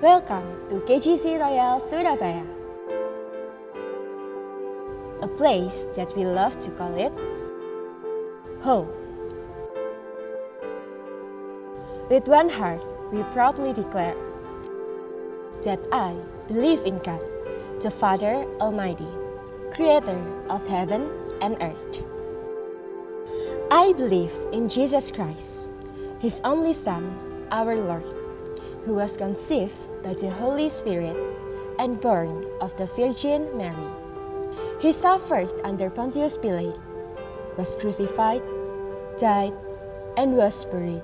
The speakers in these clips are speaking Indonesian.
Welcome to KGC Royal Surabaya, a place that we love to call it home. With one heart, we proudly declare that I believe in God, the Father Almighty, Creator of heaven and earth. I believe in Jesus Christ, His only Son, our Lord, who was conceived by the Holy Spirit and born of the Virgin Mary. He suffered under Pontius Pilate, was crucified, died, and was buried.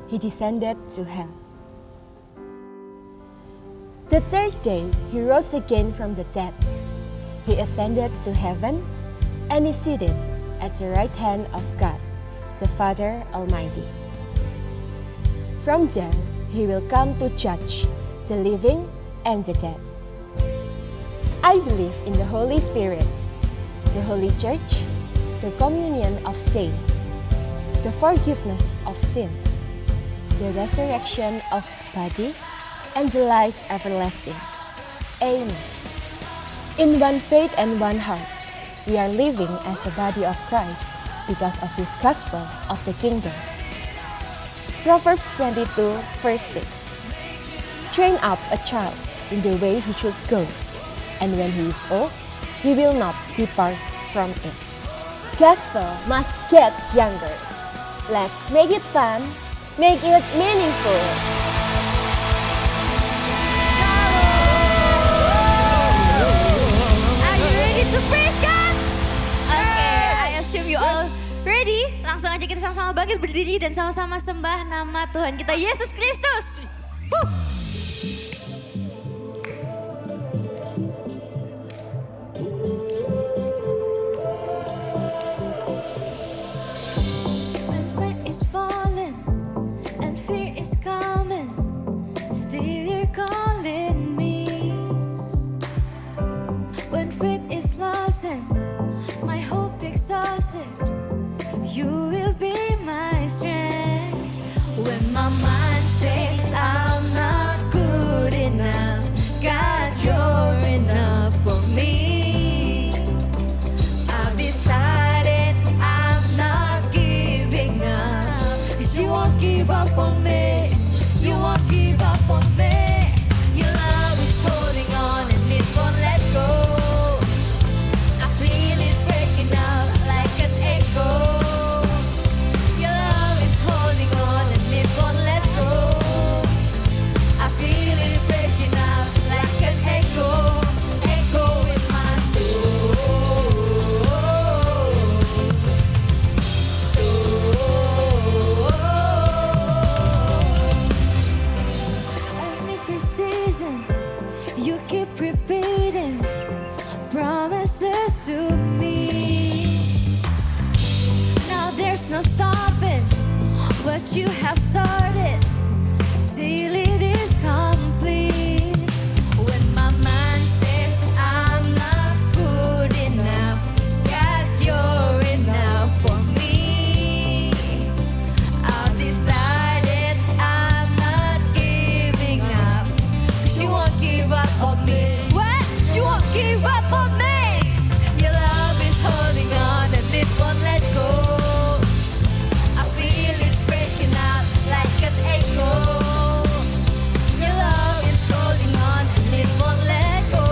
He descended to hell. The third day, He rose again from the dead. He ascended to heaven and is seated at the right hand of God, the Father Almighty. From there, He will come to judge the living and the dead. I believe in the Holy Spirit, the Holy Church, the communion of saints, the forgiveness of sins, the resurrection of body, and the life everlasting. Amen. In one faith and one heart, we are living as a body of Christ because of His gospel of the kingdom. Proverbs 22, verse 6. Train up a child in the way he should go, and when he is old, he will not depart from it. Gospel must get younger. Let's make it fun, make it meaningful. Are you ready to praise God? Okay, I assume you all ready. Langsung aja kita sama-sama bangkit berdiri dan sama-sama sembah nama Tuhan kita Yesus Kristus. When rain is falling and fear is coming, still you're calling me. When faith is lost and my hope exhausted, you will be my strength. When my mind says I'm not good enough, God, you're enough for me. I've decided I'm not giving up, 'cause you won't give up on me. You won't give up on me. Your love is holding on and it won't let go. I feel it breaking out like an echo. Your love is holding on and it won't let go. I feel it breaking out like an echo, echo in my soul. And every season you keep repeating promises to me. Now there's no stopping what you have started till it is complete. When my mind says I'm not good enough, God, you're enough for me. I've decided I'm not giving up, 'cause you won't give up on me. What? You won't give up on me. Your love is holding on and it won't let go. I feel it breaking out like an echo. Your love is holding on and it won't let go.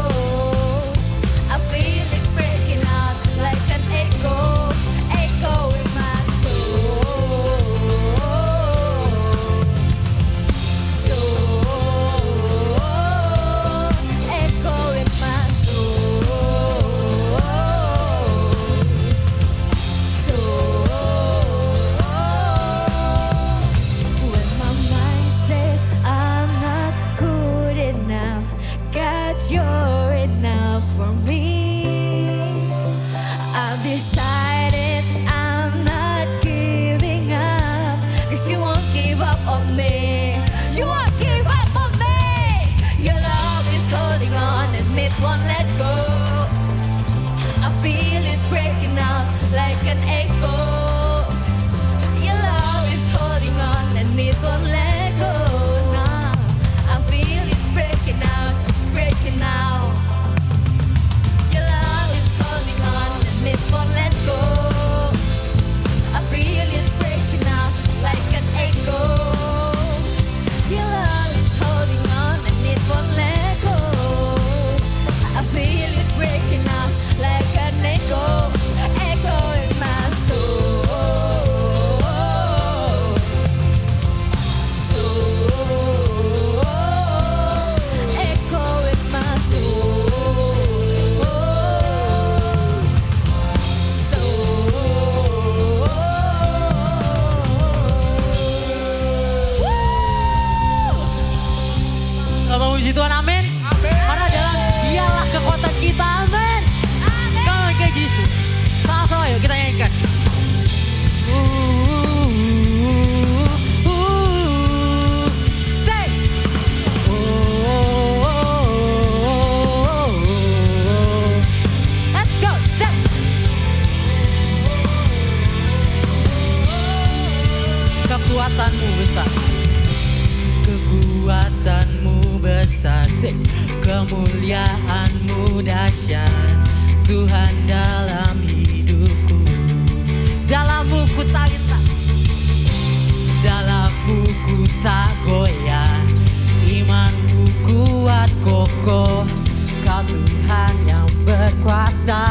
I feel it breaking out like an echo, echo in my soul. Echo in my soul. When my mind says I'm not good enough, God, you're enough for me. I've decided I'm not giving up, 'cause you won't give up on me. You won't give up on me. Your love is holding on and it won't let go. I feel it breaking out like an echo. Your love is holding on and it won't let go. Now I feel it Kalau mau puji Tuhan, amin. Karena dalam dialah kekuatan kita, amin. Come on, kayak Yesus. Sama-sama yuk kita nyanyikan. Say. Let's go, say. Kekuatanmu besar. Kekuatanmu besar, kemuliaanmu dahsyat, Tuhan dalam hidupku. Dalammu ku tak gentar, dalammu ku tak goyah, imanmu kuat kokoh, Kau Tuhan yang berkuasa.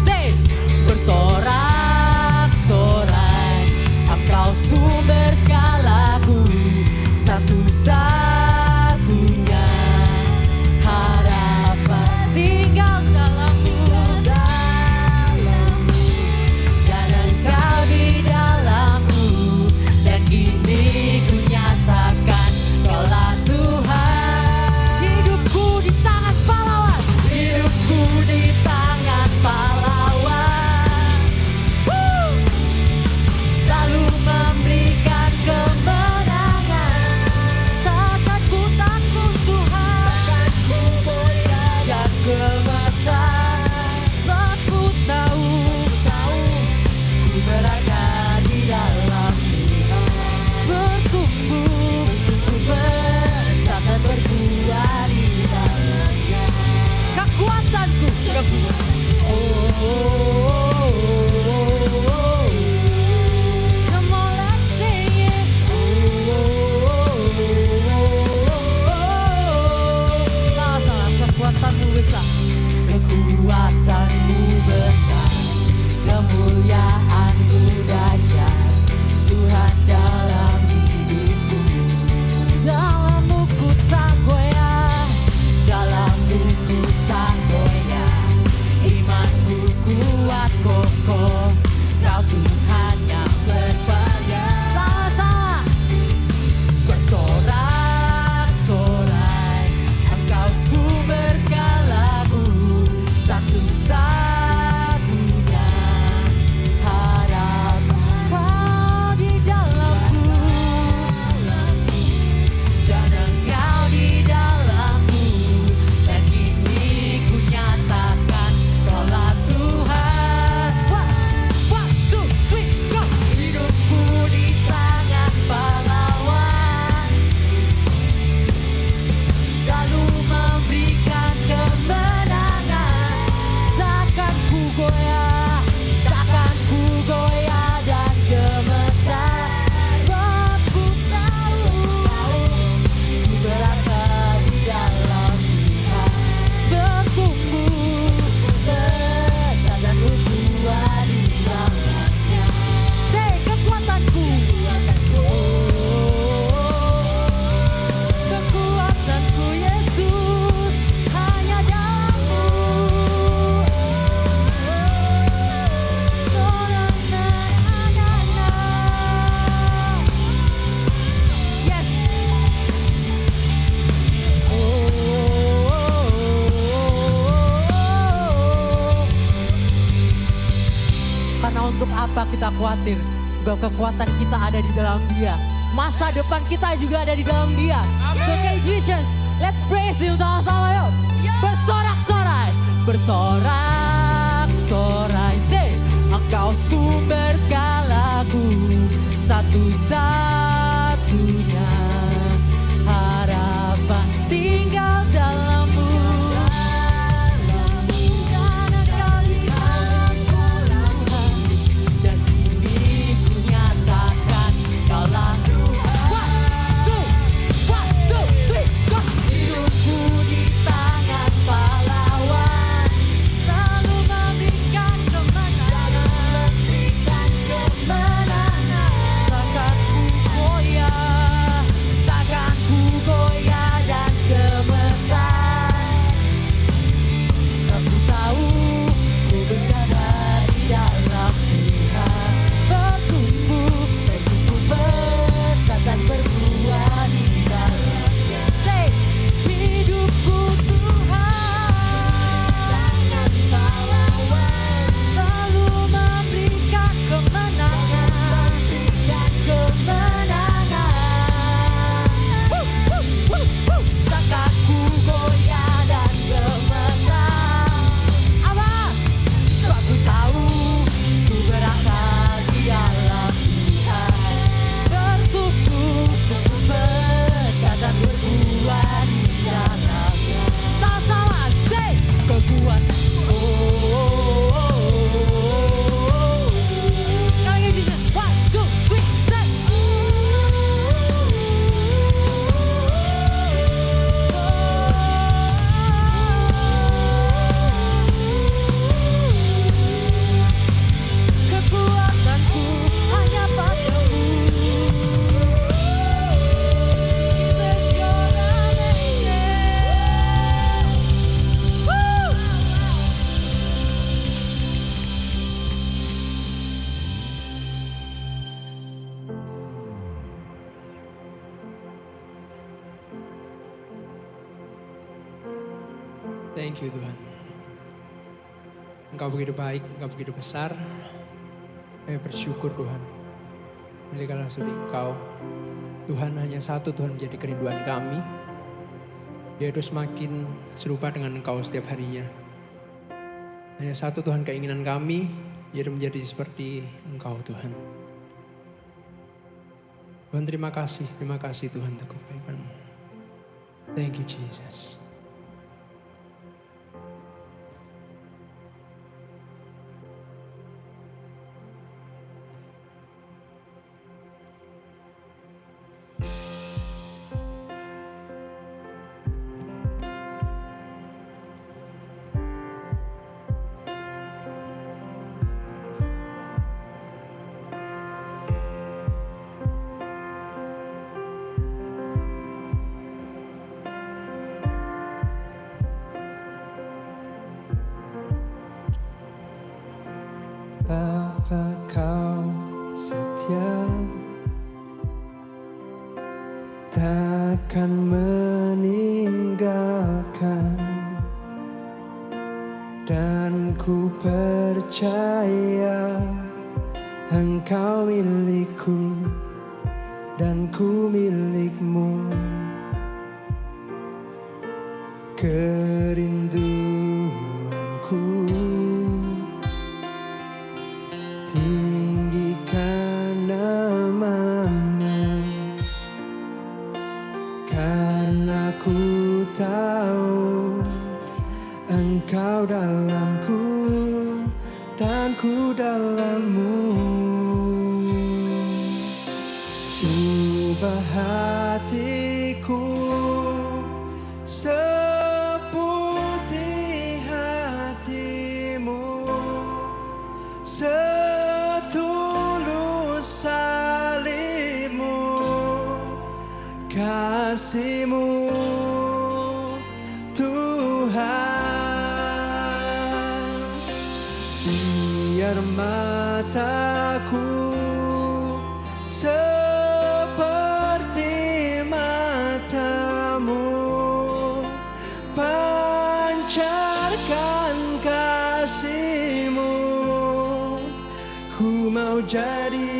Say, bersorak-sorai, Engkau sumber segalaku, satu-satunya harapan tinggal dalammu, dan Engkau di dalamku, dan kini ku nyatakan Kaulah Tuhan. Hidupku di tangan pahlawan, hidupku di tangan pahlawan. Selalu memberikan kemenangan. Takkan ku takut Tuhan, takkan ku goyah dan gemetar. Sebab ku tahu ku berada di dalam Tuhan. Bertumbuh, besar dan berbuah di dalamnya. Kekuatanku, Come on, let's sing it. Sama-sama, kekuatanmu besar. Kekuatanmu besar, kemuliaanmu dahsyat, Tuhan dalam hidupku. Dalammu ku tak goyah, dalammu ku tak goyah, imanku kuat kokoh, Kau Tuhan yang berpegang. Sama-sama. Bersorak-sorai, Engkau sumber segalaku, satu-satunya harapan. Kau di dalamku, dan Engkau di dalamku, dan kini ku nyatakan Kaulah Tuhan. One, two, three, go. Hidupku di tangan pahlawan, selalu memberikan kemenangan. Takkan ku goyah dan gemetar. Sebab ku tahu ku berada di dalam Tuhan. Bertumbuh, besar dan berbuah di dalamnya. Say, kekuatanku, kekuatanku Yesus hanya dalam-Mu. Yes. Karena untuk apa kita khawatir? Sebab kekuatan kita ada di dalam Dia. Masa depan kita juga ada di dalam Dia. So okay, Jesus, let's praise Him sama-sama yuk. Bersorak-sorai, bersorak-sorai. Say, Engkau sumber segalaku, satu-satunya harapan tinggal dalammu. Dan Engkau di dalamku, dan kini ku nyatakan Kaulah Tuhan. One, two, three, go. Hidupku di tangan pahlawan, selalu memberikan kemenangan. Takkan ku goyah Thank you Tuhan. Engkau begitu baik, Engkau begitu besar. Kami bersyukur Tuhan. Bila sudi Engkau, Tuhan hanya satu Tuhan menjadi kerinduan kami. Yaitu semakin serupa dengan Engkau setiap harinya. Hanya satu Tuhan keinginan kami, yaitu menjadi seperti Engkau Tuhan. Tuhan terima kasih Tuhan untuk kebaikan-Mu. Thank you Jesus. Bapa kau setia, takkan meninggalkan, dan ku percaya Engkau milikku dan ku milikmu. Kerinduanku tinggikan namamu, karena ku tahu Engkau dalamku dan ku dalammu. Ubah hatiku seputih hatimu, setulus salibmu, kasihmu Tuhan. Biar mataku seperti matamu, pancarkan kasihmu. Ku mau jadi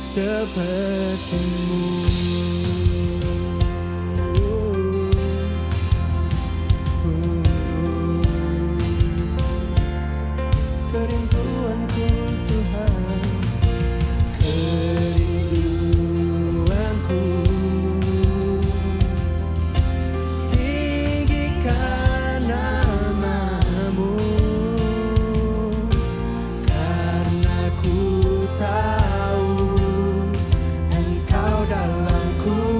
sepertimu. Kerinduanku Tuhan, kerinduanku tinggikan namamu, karena ku tahu Engkau dalamku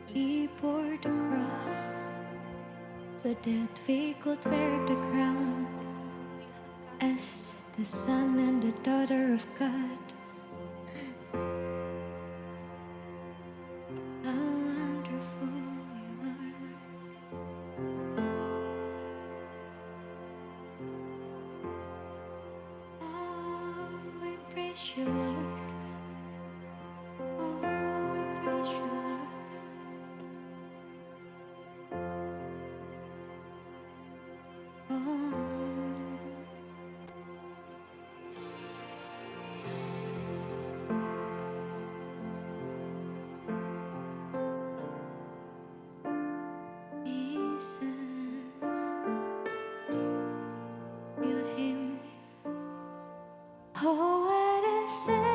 He bore the cross so that we could wear the crown as the son and the daughter of God. How wonderful you are. Oh, we praise you, Lord. Oh, we praise you, Lord. Jesus, feel him. Oh, what a Savior!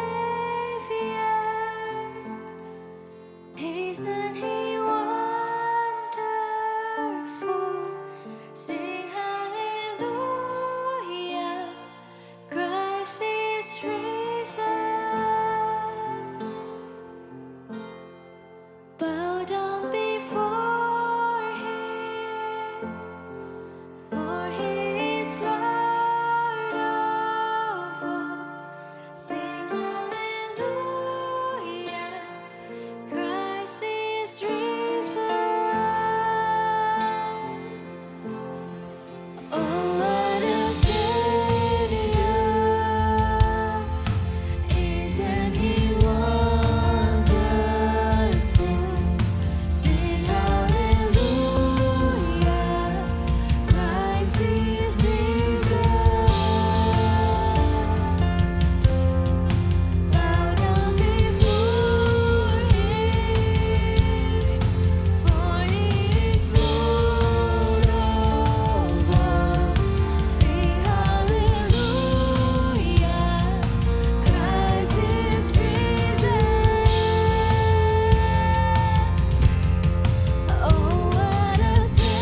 Isn't he wonderful? Sing hallelujah! Christ is risen. Bow down before him, for he is Lord of all. Sing hallelujah, Christ is risen. Oh, what a Savior! Isn't he wonderful? Sing hallelujah, Christ is risen. Bow down before him, for he is Lord of all. Sing hallelujah, Christ is risen. Oh, what a Savior!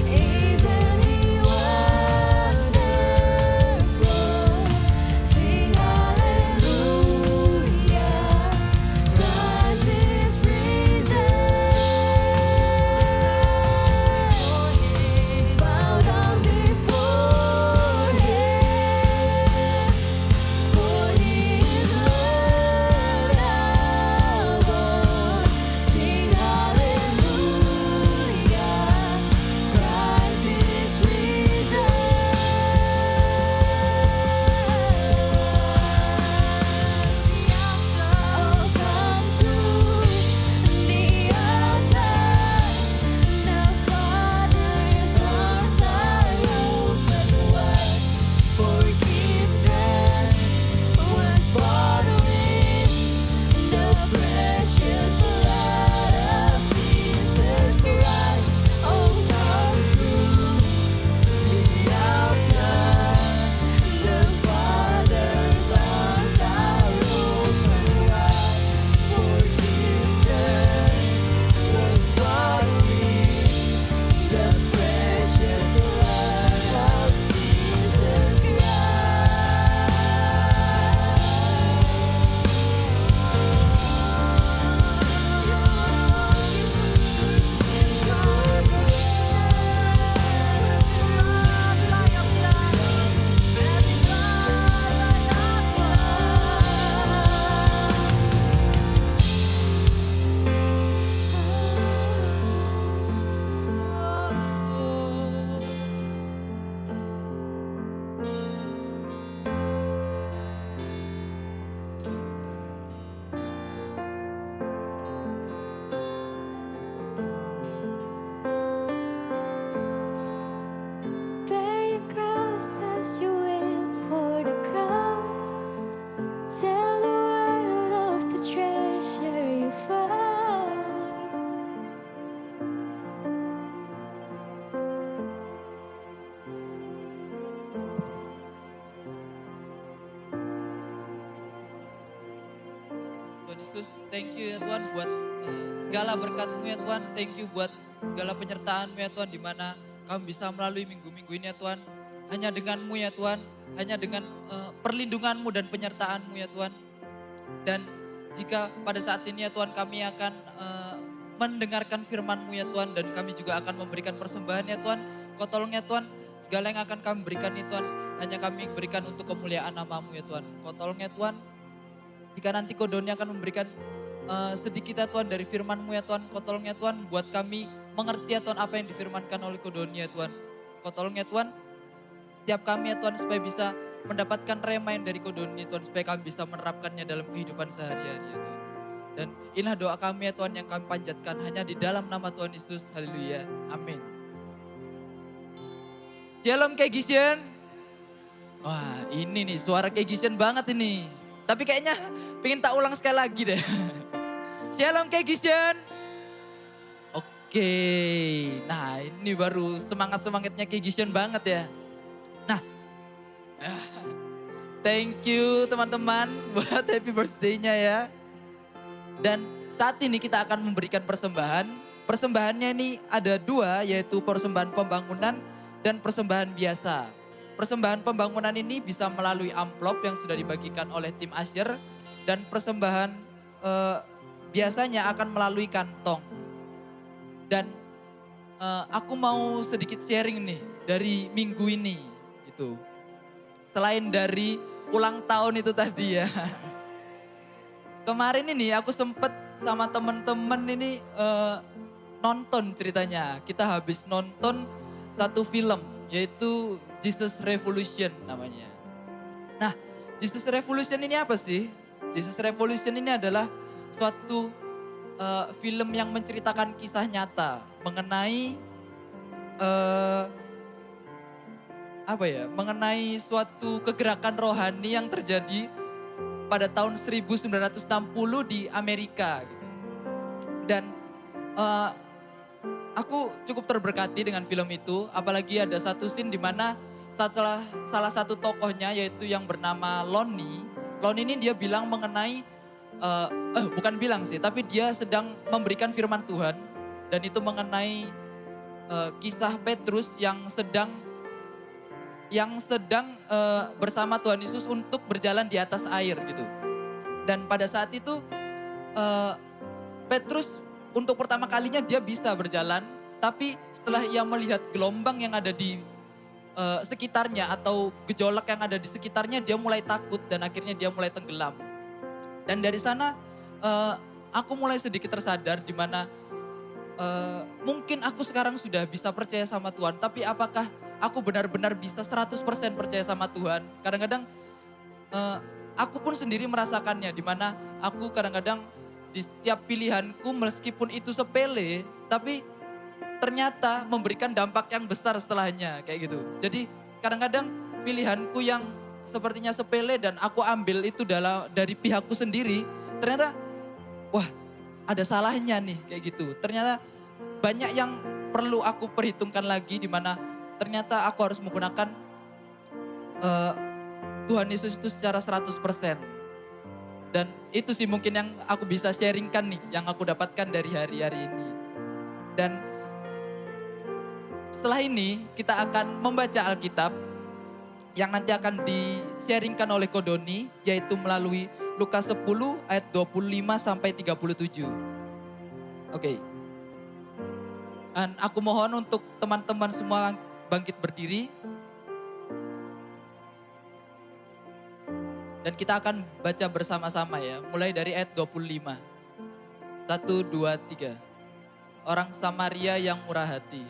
Isn't he wonderful? Sing hallelujah, Christ is risen. Bow down before him, for he is Lord of all. Sing hallelujah, Christ is risen. Oh, come to the altar. The Father's arms are open wide. Forgiveness was bought with the precious blood of Jesus Christ. Oh, come to the altar. The Father's arms are open wide. Forgiveness was bought with the precious blood of Jesus Bear your cross as you wait for the crown. Tell the world of the treasure you found. Tuhan Yesus, thank you ya Tuhan buat segala berkat-Mu ya Tuhan. Thank you buat segala penyertaan-Mu ya Tuhan, di mana kami bisa melalui minggu-minggu ini ya Tuhan. Hanya dengan-Mu ya Tuhan, hanya dengan perlindungan-Mu dan penyertaan-Mu ya Tuhan. Dan jika pada saat ini ya Tuhan kami akan mendengarkan firman-Mu ya Tuhan, dan kami juga akan memberikan persembahan ya Tuhan. Kau tolong ya Tuhan, segala yang akan kami berikan ya Tuhan, hanya kami berikan untuk kemuliaan nama-Mu ya Tuhan. Kau tolong ya Tuhan, jika nanti Kau Doni akan memberikan sedikit ya Tuhan dari firman-Mu ya Tuhan, Kau tolong ya Tuhan, buat kami mengerti ya Tuhan apa yang difirmankan oleh Kau Doni ya Tuhan. Kau tolong ya Tuhan, setiap kami ya Tuhan supaya bisa mendapatkan remind dari Kau Doni ya Tuhan, supaya kami bisa menerapkannya dalam kehidupan sehari-hari ya Tuhan. Dan inilah doa kami ya Tuhan yang kami panjatkan hanya di dalam nama Tuhan Yesus. Haleluya. Amin. Shalom Kegision. Wah ini nih suara Kegision banget ini. Tapi kayaknya pengen tak ulang sekali lagi deh. Shalom Kegision. Oke. Nah ini baru semangat-semangatnya Kegision banget ya. Nah. Thank you teman-teman buat happy birthday-nya ya. Dan saat ini kita akan memberikan persembahan. Persembahannya ini ada dua, yaitu persembahan pembangunan dan persembahan biasa. Persembahan pembangunan ini bisa melalui amplop yang sudah dibagikan oleh tim Asher. Dan persembahan biasanya akan melalui kantong. Dan aku mau sedikit sharing nih dari minggu ini gitu. Selain dari ulang tahun itu tadi ya. Kemarin ini aku sempet sama temen-temen ini nonton ceritanya. Kita habis nonton satu film yaitu Jesus Revolution namanya. Nah Jesus Revolution ini apa sih? Jesus Revolution ini adalah suatu film yang menceritakan kisah nyata mengenai mengenai suatu kegerakan rohani yang terjadi pada tahun 1960 di Amerika gitu. Dan aku cukup terberkati dengan film itu, apalagi ada satu scene di mana salah satu tokohnya yaitu yang bernama Lonnie. Lonnie ini dia bilang mengenai bukan bilang sih, tapi dia sedang memberikan firman Tuhan dan itu mengenai kisah Petrus yang sedang bersama Tuhan Yesus untuk berjalan di atas air gitu. Dan pada saat itu Petrus untuk pertama kalinya dia bisa berjalan, tapi setelah ia melihat gelombang yang ada di sekitarnya atau gejolak yang ada di sekitarnya, dia mulai takut dan akhirnya dia mulai tenggelam. Dan dari sana aku mulai sedikit tersadar di mana mungkin aku sekarang sudah bisa percaya sama Tuhan, tapi apakah aku benar-benar bisa 100% percaya sama Tuhan? Kadang-kadang aku pun sendiri merasakannya di mana aku kadang-kadang di setiap pilihanku meskipun itu sepele, tapi ternyata memberikan dampak yang besar setelahnya kayak gitu. Jadi kadang-kadang pilihanku yang sepertinya sepele dan aku ambil itu dari pihakku sendiri, ternyata wah ada salahnya nih kayak gitu. Ternyata banyak yang perlu aku perhitungkan lagi di mana ternyata aku harus menggunakan Tuhan Yesus itu secara 100%. Dan itu sih mungkin yang aku bisa sharingkan nih, yang aku dapatkan dari hari-hari ini. Dan setelah ini kita akan membaca Alkitab yang nanti akan di-sharingkan oleh Kodoni, yaitu melalui Lukas 10 ayat 25 sampai 37. Oke. Dan aku mohon untuk teman-teman semua bangkit berdiri. Dan kita akan baca bersama-sama ya, mulai dari ayat 25. 1, 2, 3. Orang Samaria yang murah hati.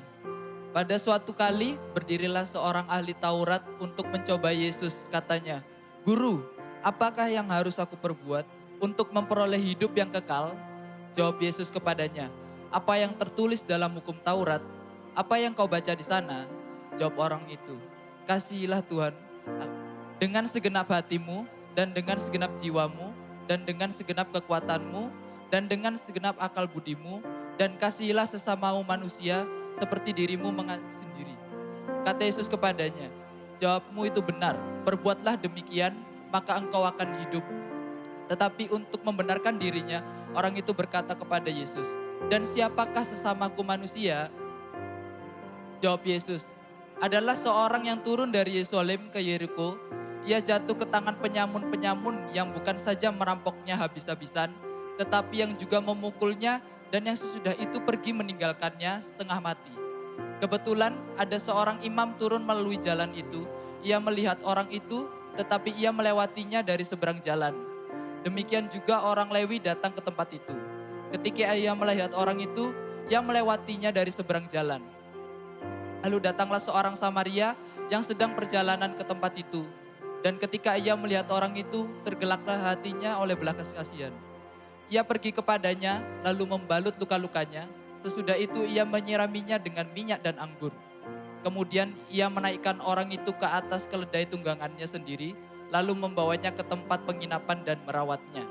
Pada suatu kali berdirilah seorang ahli Taurat untuk mencoba Yesus. Katanya, "Guru, apakah yang harus aku perbuat untuk memperoleh hidup yang kekal?" Jawab Yesus kepadanya, "Apa yang tertulis dalam hukum Taurat? Apa yang kau baca di sana?" Jawab orang itu, "Kasihilah Tuhan dengan segenap hatimu dan dengan segenap jiwamu dan dengan segenap kekuatanmu dan dengan segenap akal budimu dan kasihilah sesamamu manusia seperti dirimu sendiri." Kata Yesus kepadanya, "Jawabmu itu benar, perbuatlah demikian maka engkau akan hidup." Tetapi untuk membenarkan dirinya, orang itu berkata kepada Yesus, "Dan siapakah sesamaku manusia?" Jawab Yesus, "Adalah seorang yang turun dari Yerusalem ke Yeriko ia jatuh ke tangan penyamun-penyamun yang bukan saja merampoknya habis-habisan, tetapi yang juga memukulnya dan yang sesudah itu pergi meninggalkannya setengah mati. Kebetulan ada seorang imam turun melalui jalan itu. Ia melihat orang itu, tetapi ia melewatinya dari seberang jalan. Demikian juga orang Lewi datang ke tempat itu. Ketika ia melihat orang itu, ia melewatinya dari seberang jalan. Lalu datanglah seorang Samaria yang sedang perjalanan ke tempat itu. Dan ketika ia melihat orang itu, tergelaklah hatinya oleh belas kasihan. Ia pergi kepadanya, lalu membalut luka-lukanya. Sesudah itu ia menyiraminya dengan minyak dan anggur. Kemudian ia menaikkan orang itu ke atas keledai tunggangannya sendiri, lalu membawanya ke tempat penginapan dan merawatnya.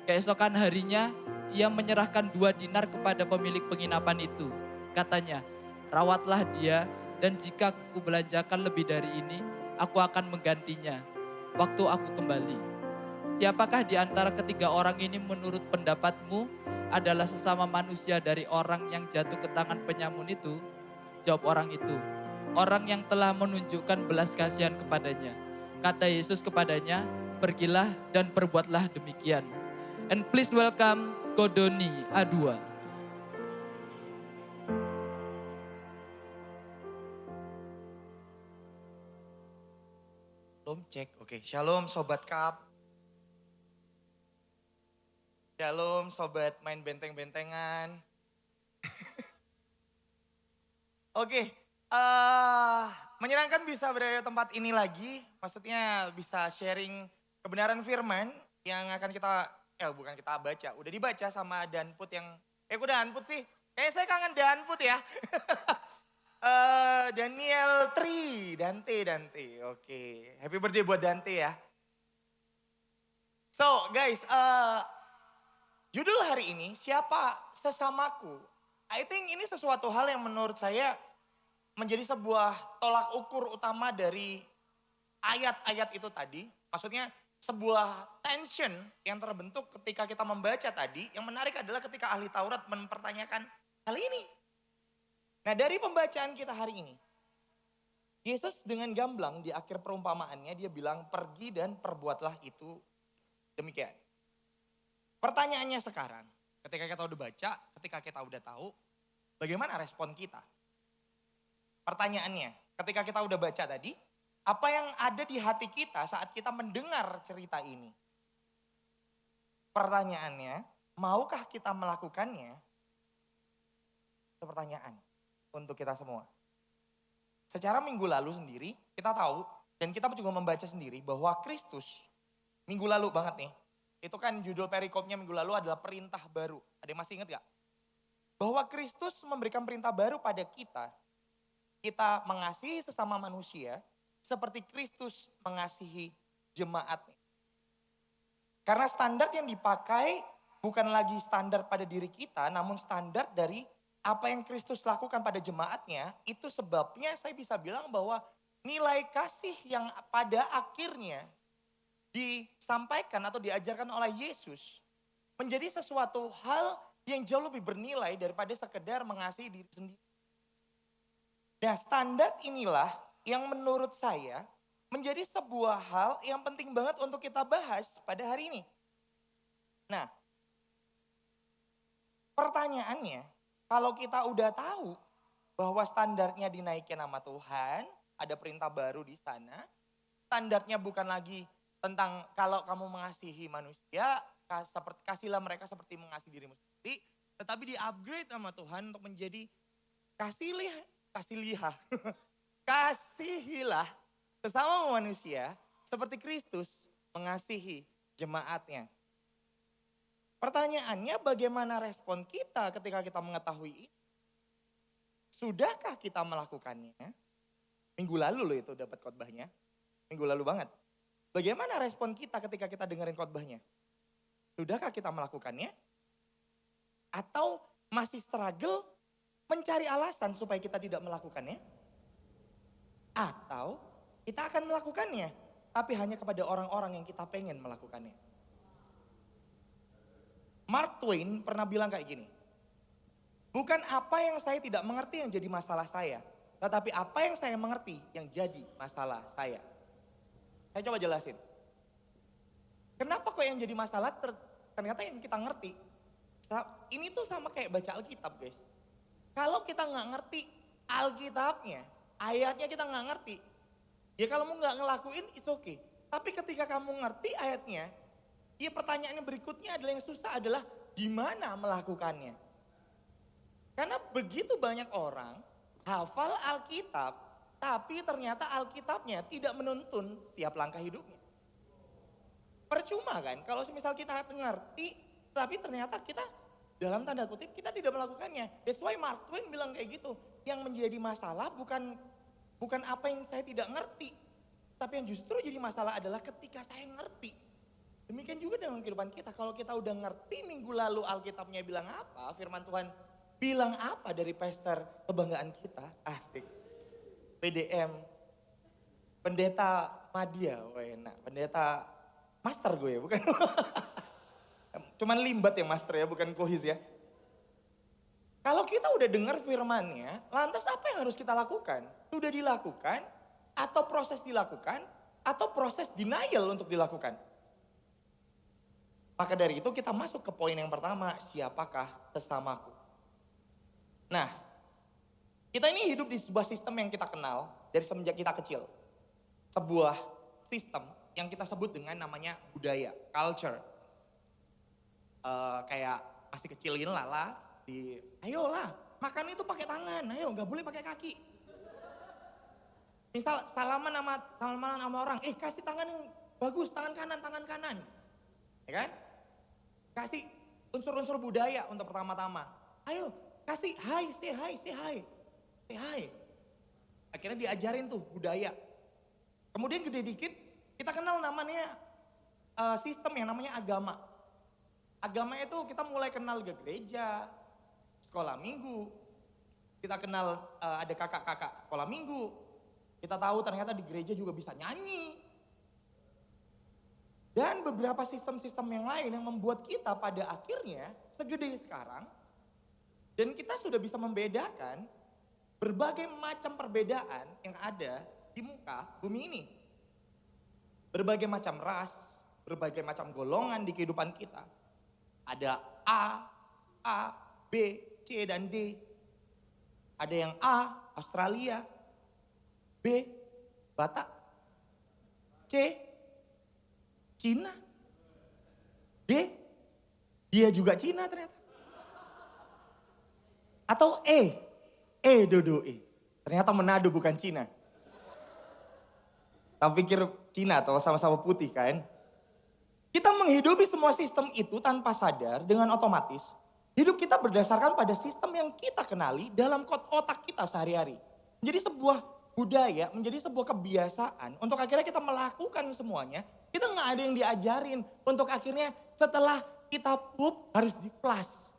Keesokan harinya, ia menyerahkan 2 dinar kepada pemilik penginapan itu. Katanya, rawatlah dia, dan jika aku belanjakan lebih dari ini, aku akan menggantinya waktu aku kembali. Siapakah di antara ketiga orang ini menurut pendapatmu adalah sesama manusia dari orang yang jatuh ke tangan penyamun itu? Jawab orang itu, orang yang telah menunjukkan belas kasihan kepadanya. Kata Yesus kepadanya, pergilah dan perbuatlah demikian. And please welcome Godoni A2. Shalom cek, oke. Shalom Sobat Kap. Shalom Sobat main benteng-bentengan. Oke, menyenangkan bisa berada di tempat ini lagi. Maksudnya bisa sharing kebenaran firman yang akan kita, bukan kita baca. Udah dibaca sama Danput yang, kok Danput sih? Kayaknya saya kangen Danput ya. Daniel Tri, Dante. Oke, happy birthday buat Dante ya. So guys, judul hari ini, siapa sesamaku? I think ini sesuatu hal yang menurut saya menjadi sebuah tolak ukur utama dari ayat-ayat itu tadi. Maksudnya sebuah tension yang terbentuk ketika kita membaca tadi. Yang menarik adalah ketika ahli Taurat mempertanyakan hal ini. Nah dari pembacaan kita hari ini, Yesus dengan gamblang di akhir perumpamaannya dia bilang pergi dan perbuatlah itu demikian. Pertanyaannya sekarang, ketika kita udah baca, ketika kita udah tahu, bagaimana respon kita? Pertanyaannya, ketika kita udah baca tadi, apa yang ada di hati kita saat kita mendengar cerita ini? Pertanyaannya, maukah kita melakukannya? Itu pertanyaan untuk kita semua. Secara minggu lalu sendiri, kita tahu, dan kita juga membaca sendiri bahwa Kristus, minggu lalu banget nih, itu kan judul perikopnya minggu lalu adalah perintah baru. Ada yang masih ingat gak? Bahwa Kristus memberikan perintah baru pada kita. Kita mengasihi sesama manusia seperti Kristus mengasihi jemaatnya. Karena standar yang dipakai bukan lagi standar pada diri kita, namun standar dari apa yang Kristus lakukan pada jemaatnya. Itu sebabnya saya bisa bilang bahwa nilai kasih yang pada akhirnya disampaikan atau diajarkan oleh Yesus menjadi sesuatu hal yang jauh lebih bernilai daripada sekedar mengasihi diri sendiri. Nah standar inilah yang menurut saya menjadi sebuah hal yang penting banget untuk kita bahas pada hari ini. Nah pertanyaannya, kalau kita udah tahu bahwa standarnya dinaikin nama Tuhan, ada perintah baru di sana, standarnya bukan lagi tentang kalau kamu mengasihi manusia, kasihlah mereka seperti mengasihi dirimu sendiri, tetapi di-upgrade sama Tuhan untuk menjadi kasihilah sesama manusia seperti Kristus mengasihi jemaatnya. Pertanyaannya bagaimana respon kita ketika kita mengetahui ini? Sudahkah kita melakukannya? Minggu lalu loh itu dapat khotbahnya. Minggu lalu banget. Bagaimana respon kita ketika kita dengerin khotbahnya? Sudahkah kita melakukannya? Atau masih struggle mencari alasan supaya kita tidak melakukannya? Atau kita akan melakukannya, tapi hanya kepada orang-orang yang kita pengen melakukannya. Mark Twain pernah bilang kayak gini, bukan apa yang saya tidak mengerti yang jadi masalah saya, tetapi apa yang saya mengerti yang jadi masalah saya. Saya coba jelasin. Kenapa kok yang jadi masalah ternyata yang kita ngerti. Ini tuh sama kayak baca Alkitab guys. Kalau kita nggak ngerti Alkitabnya, ayatnya kita nggak ngerti. Ya kalau mau nggak ngelakuin it's okay. Tapi ketika kamu ngerti ayatnya, ya pertanyaannya berikutnya adalah yang susah adalah gimana melakukannya. Karena begitu banyak orang hafal Alkitab, tapi ternyata Alkitabnya tidak menuntun setiap langkah hidupnya. Percuma kan kalau misal kita ngerti tapi ternyata kita dalam tanda kutip kita tidak melakukannya. That's why Mark Twain bilang kayak gitu. Yang menjadi masalah bukan apa yang saya tidak ngerti. Tapi yang justru jadi masalah adalah ketika saya ngerti. Demikian juga dalam kehidupan kita. Kalau kita udah ngerti minggu lalu Alkitabnya bilang apa, firman Tuhan bilang apa dari pester kebanggaan kita. Asik. PDM, pendeta Madia, enak. Pendeta master gue ya, bukan? Cuman limbat ya master ya, bukan kohis ya. Kalau kita udah dengar firmannya, lantas apa yang harus kita lakukan? Sudah dilakukan, atau proses dilakukan, atau proses denial untuk dilakukan? Maka dari itu kita masuk ke poin yang pertama, siapakah sesamaku? Nah, kita ini hidup di sebuah sistem yang kita kenal dari semenjak kita kecil. Sebuah sistem yang kita sebut dengan namanya budaya, culture. Kayak masih kecilin lala, ayolah makan itu pakai tangan, ayo nggak boleh pakai kaki. Misal salaman sama orang, kasih tangan yang bagus, tangan kanan. Ya kan? Kasih unsur-unsur budaya untuk pertama-tama. Ayo kasih hai, say hi. Akhirnya diajarin tuh budaya. Kemudian gede dikit, kita kenal namanya sistem yang namanya agama. Agama itu kita mulai kenal ke gereja, sekolah minggu. Kita kenal ada kakak-kakak sekolah minggu. Kita tahu ternyata di gereja juga bisa nyanyi. Dan beberapa sistem-sistem yang lain yang membuat kita pada akhirnya segede sekarang. Dan kita sudah bisa membedakan berbagai macam perbedaan yang ada di muka bumi ini. Berbagai macam ras, berbagai macam golongan di kehidupan kita. Ada A, B, C, dan D. Ada yang A, Australia. B, Batak. C, Cina. D, dia juga Cina ternyata. Atau Dodo E. Ternyata Manado bukan Cina. Tak pikir Cina atau sama-sama putih kan. Kita menghidupi semua sistem itu tanpa sadar dengan otomatis. Hidup kita berdasarkan pada sistem yang kita kenali dalam otak kita sehari-hari. Menjadi sebuah budaya, menjadi sebuah kebiasaan. Untuk akhirnya kita melakukan semuanya. Kita gak ada yang diajarin. Untuk akhirnya setelah kita pup harus di-flush.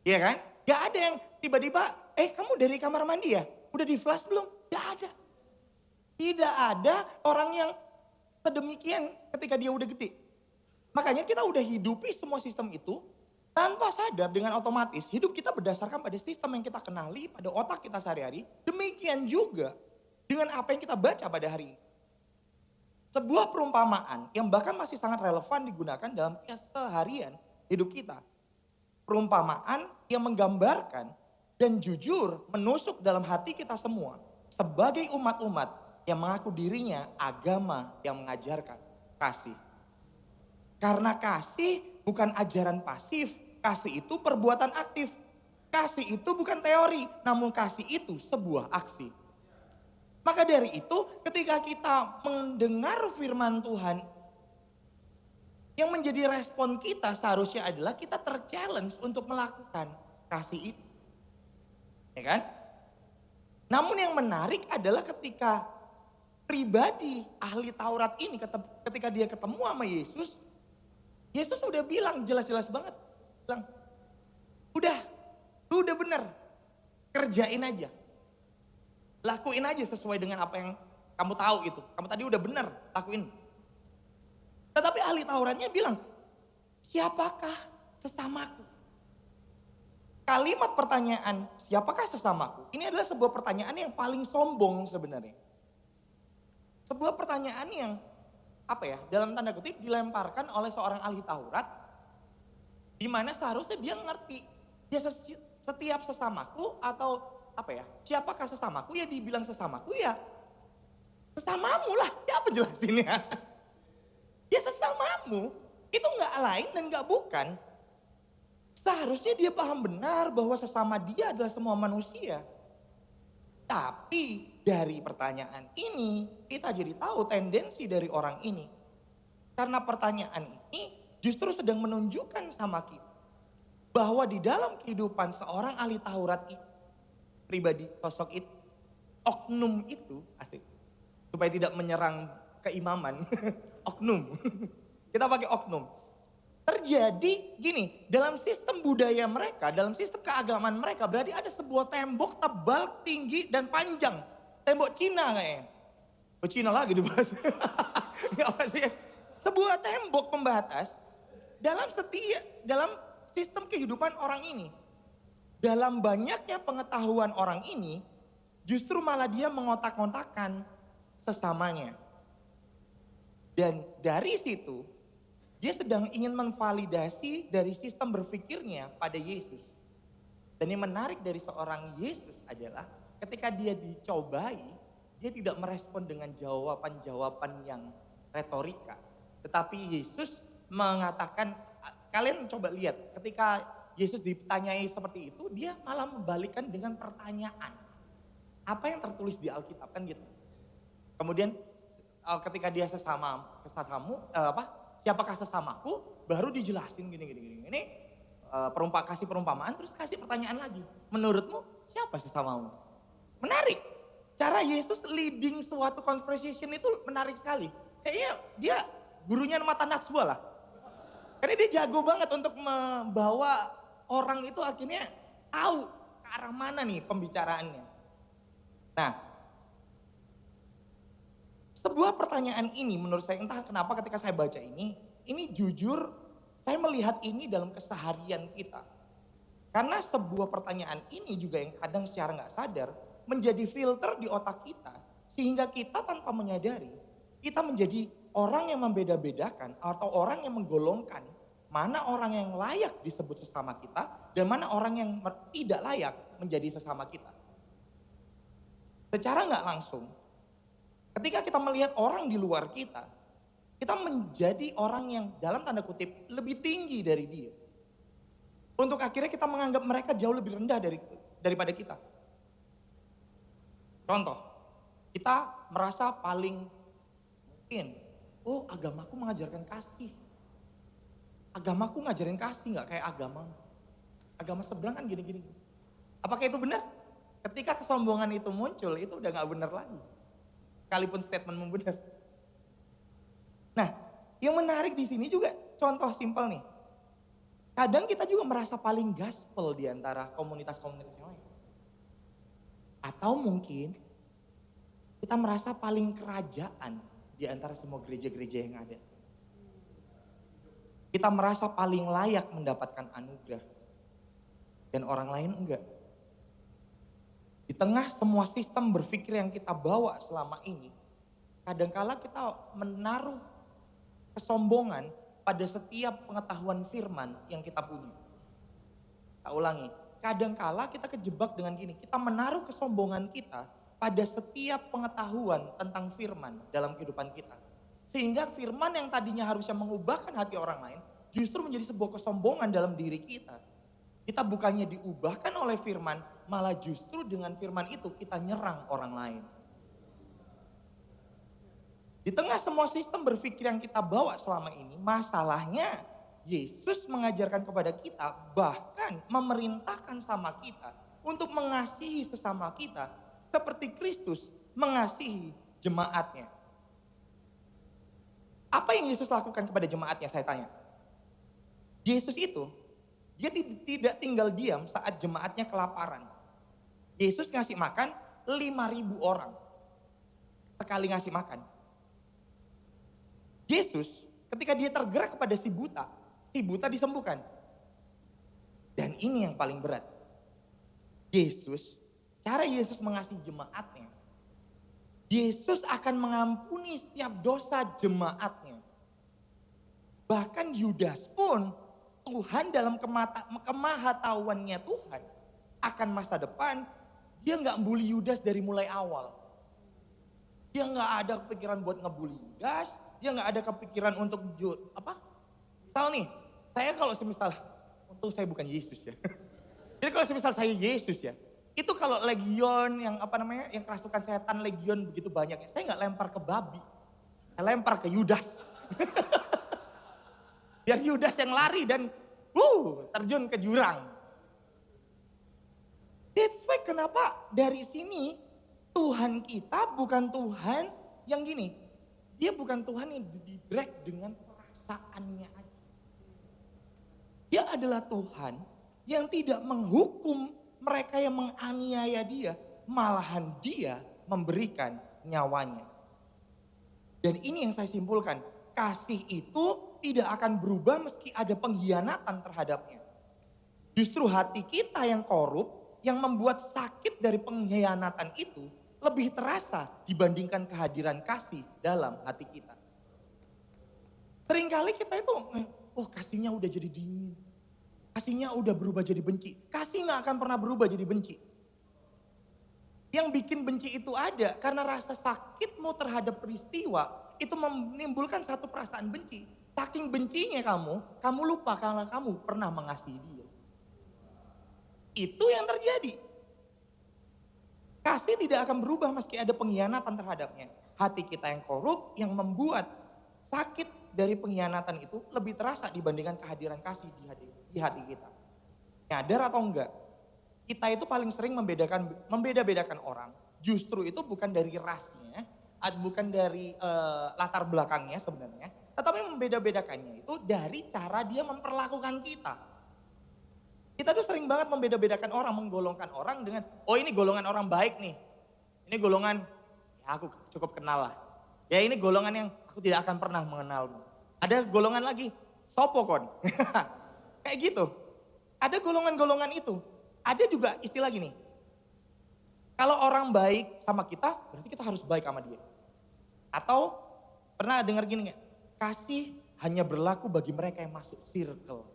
Iya kan? Gak ada yang tiba-tiba, kamu dari kamar mandi ya? Udah di-flush belum? Gak ada. Tidak ada orang yang sedemikian ketika dia udah gede. Makanya kita udah hidupi semua sistem itu tanpa sadar dengan otomatis. Hidup kita berdasarkan pada sistem yang kita kenali pada otak kita sehari-hari. Demikian juga dengan apa yang kita baca pada hari ini. Sebuah perumpamaan yang bahkan masih sangat relevan digunakan dalam keseharian hidup kita. Perumpamaan yang menggambarkan dan jujur menusuk dalam hati kita semua. Sebagai umat-umat yang mengaku dirinya agama yang mengajarkan kasih. Karena kasih bukan ajaran pasif, kasih itu perbuatan aktif. Kasih itu bukan teori, namun kasih itu sebuah aksi. Maka dari itu ketika kita mendengar firman Tuhan, yang menjadi respon kita seharusnya adalah kita ter-challenge untuk melakukan kasih itu. Ya kan? Namun yang menarik adalah ketika pribadi ahli Taurat ini ketika dia ketemu sama Yesus, Yesus udah bilang jelas-jelas banget. Bilang, lu udah bener, kerjain aja. Lakuin aja sesuai dengan apa yang kamu tahu itu. Kamu tadi udah bener, lakuin. Tetapi ahli Tauratnya bilang, siapakah sesamaku? Kalimat pertanyaan, siapakah sesamaku? Ini adalah sebuah pertanyaan yang paling sombong sebenarnya. Sebuah pertanyaan yang dalam tanda kutip dilemparkan oleh seorang ahli Taurat, di mana seharusnya dia ngerti, dia setiap sesamaku atau siapakah sesamaku, ya dibilang sesamaku ya sesamamu lah, ya apa jelasinnya? Ya sesamamu, itu nggak lain dan nggak bukan. Seharusnya dia paham benar bahwa sesama dia adalah semua manusia. Tapi dari pertanyaan ini kita jadi tahu tendensi dari orang ini. Karena pertanyaan ini justru sedang menunjukkan sama kita bahwa di dalam kehidupan seorang ahli Taurat itu, pribadi sosok itu, oknum itu, asik. Supaya tidak menyerang keimaman, oknum. Kita pakai oknum. Terjadi gini, dalam sistem budaya mereka, dalam sistem keagamaan mereka, berarti ada sebuah tembok tebal, tinggi, dan panjang. Tembok Cina kayaknya. Oh Cina lagi dibahas. Gak apa sih? Sebuah tembok pembatas dalam sistem kehidupan orang ini. Dalam banyaknya pengetahuan orang ini, justru malah dia mengotak-ngotakan sesamanya. Dan dari situ, dia sedang ingin memvalidasi dari sistem berpikirnya pada Yesus. Dan yang menarik dari seorang Yesus adalah ketika dia dicobai, dia tidak merespon dengan jawaban-jawaban yang retorika. Tetapi Yesus mengatakan, kalian coba lihat ketika Yesus ditanyai seperti itu, dia malah membalikkan dengan pertanyaan. Apa yang tertulis di Alkitab kan gitu. Kemudian ketika dia siapakah sesamaku, baru dijelasin gini. Kasih perumpamaan, terus kasih pertanyaan lagi. Menurutmu siapa sesamamu? Menarik. Cara Yesus leading suatu conversation itu menarik sekali. Kayaknya dia gurunya Mata Najwa lah. Karena dia jago banget untuk membawa orang itu akhirnya tahu ke arah mana nih pembicaraannya. Nah, sebuah pertanyaan ini menurut saya, entah kenapa ketika saya baca ini jujur saya melihat ini dalam keseharian kita. Karena sebuah pertanyaan ini juga yang kadang secara gak sadar menjadi filter di otak kita. Sehingga kita tanpa menyadari, kita menjadi orang yang membeda-bedakan atau orang yang menggolongkan mana orang yang layak disebut sesama kita dan mana orang yang tidak layak menjadi sesama kita. Secara gak langsung, ketika kita melihat orang di luar kita menjadi orang yang dalam tanda kutip lebih tinggi dari dia. Untuk akhirnya kita menganggap mereka jauh lebih rendah daripada kita. Contoh, kita merasa paling mungkin, oh agamaku mengajarkan kasih. Agamaku ngajarin kasih gak kayak agama seberang kan gini-gini. Apakah itu benar? Ketika kesombongan itu muncul, itu udah gak benar lagi. Sekalipun statementmu benar. Nah, yang menarik di sini juga contoh simpel nih. Kadang kita juga merasa paling gaspol di antara komunitas-komunitas yang lain. Atau mungkin kita merasa paling kerajaan di antara semua gereja-gereja yang ada. Kita merasa paling layak mendapatkan anugerah. Dan orang lain enggak. Di tengah semua sistem berpikir yang kita bawa selama ini, kadangkala kita menaruh kesombongan pada setiap pengetahuan firman yang kita punya. Tak ulangi, kadangkala kita kejebak dengan gini, kita menaruh kesombongan kita pada setiap pengetahuan tentang firman dalam kehidupan kita. Sehingga firman yang tadinya harusnya mengubahkan hati orang lain, justru menjadi sebuah kesombongan dalam diri kita. Kita bukannya diubahkan oleh firman, malah justru dengan firman itu kita nyerang orang lain. Di tengah semua sistem berpikir yang kita bawa selama ini, masalahnya Yesus mengajarkan kepada kita, bahkan memerintahkan sama kita untuk mengasihi sesama kita seperti Kristus mengasihi jemaatnya. Apa yang Yesus lakukan kepada jemaatnya, saya tanya. Yesus itu, dia tidak tinggal diam saat jemaatnya kelaparan. Yesus ngasih makan 5.000 orang. Sekali ngasih makan. Yesus ketika dia tergerak kepada si buta disembuhkan. Dan ini yang paling berat. Cara Yesus mengasihi jemaatnya, Yesus akan mengampuni setiap dosa jemaatnya. Bahkan Yudas pun Tuhan dalam kemahatauannya Tuhan akan masa depan, dia nggak bully Yudas dari mulai awal. Dia nggak ada kepikiran buat ngebully Yudas, dia nggak ada kepikiran untuk misal nih, saya kalau semisal, untung saya bukan Yesus ya. Jadi kalau semisal saya Yesus ya, itu kalau legion yang yang kerasukan setan legion begitu banyaknya, saya nggak lempar ke babi, saya lempar ke Yudas. Biar Yudas yang lari dan terjun ke jurang. That's why kenapa dari sini Tuhan kita bukan Tuhan yang gini. Dia bukan Tuhan yang didrag dengan perasaannya aja. Dia adalah Tuhan yang tidak menghukum mereka yang menganiaya dia. Malahan dia memberikan nyawanya. Dan ini yang saya simpulkan. Kasih itu tidak akan berubah meski ada pengkhianatan terhadapnya. Justru hati kita yang korup, yang membuat sakit dari pengkhianatan itu lebih terasa dibandingkan kehadiran kasih dalam hati kita. Seringkali kita itu, kasihnya udah jadi dingin. Kasihnya udah berubah jadi benci. Kasih gak akan pernah berubah jadi benci. Yang bikin benci itu ada karena rasa sakitmu terhadap peristiwa itu menimbulkan satu perasaan benci. Saking bencinya kamu lupa kalau kamu pernah mengasihi dia. Itu yang terjadi. Kasih tidak akan berubah meski ada pengkhianatan terhadapnya. Hati kita yang korup yang membuat sakit dari pengkhianatan itu lebih terasa dibandingkan kehadiran kasih di hati kita. Nyadar atau enggak? Kita itu paling sering membeda-bedakan orang. Justru itu bukan dari rasnya, bukan dari latar belakangnya sebenarnya. Tetapi membeda-bedakannya itu dari cara dia memperlakukan kita. Kita tuh sering banget membeda-bedakan orang, menggolongkan orang dengan, ini golongan orang baik nih. Ini golongan, ya aku cukup kenal lah. Ya ini golongan yang aku tidak akan pernah mengenalmu. Ada golongan lagi, sopokon. Kayak gitu. Ada golongan-golongan itu. Ada juga istilah gini. Kalau orang baik sama kita, berarti kita harus baik sama dia. Atau pernah dengar gini gak? Kasih hanya berlaku bagi mereka yang masuk circle.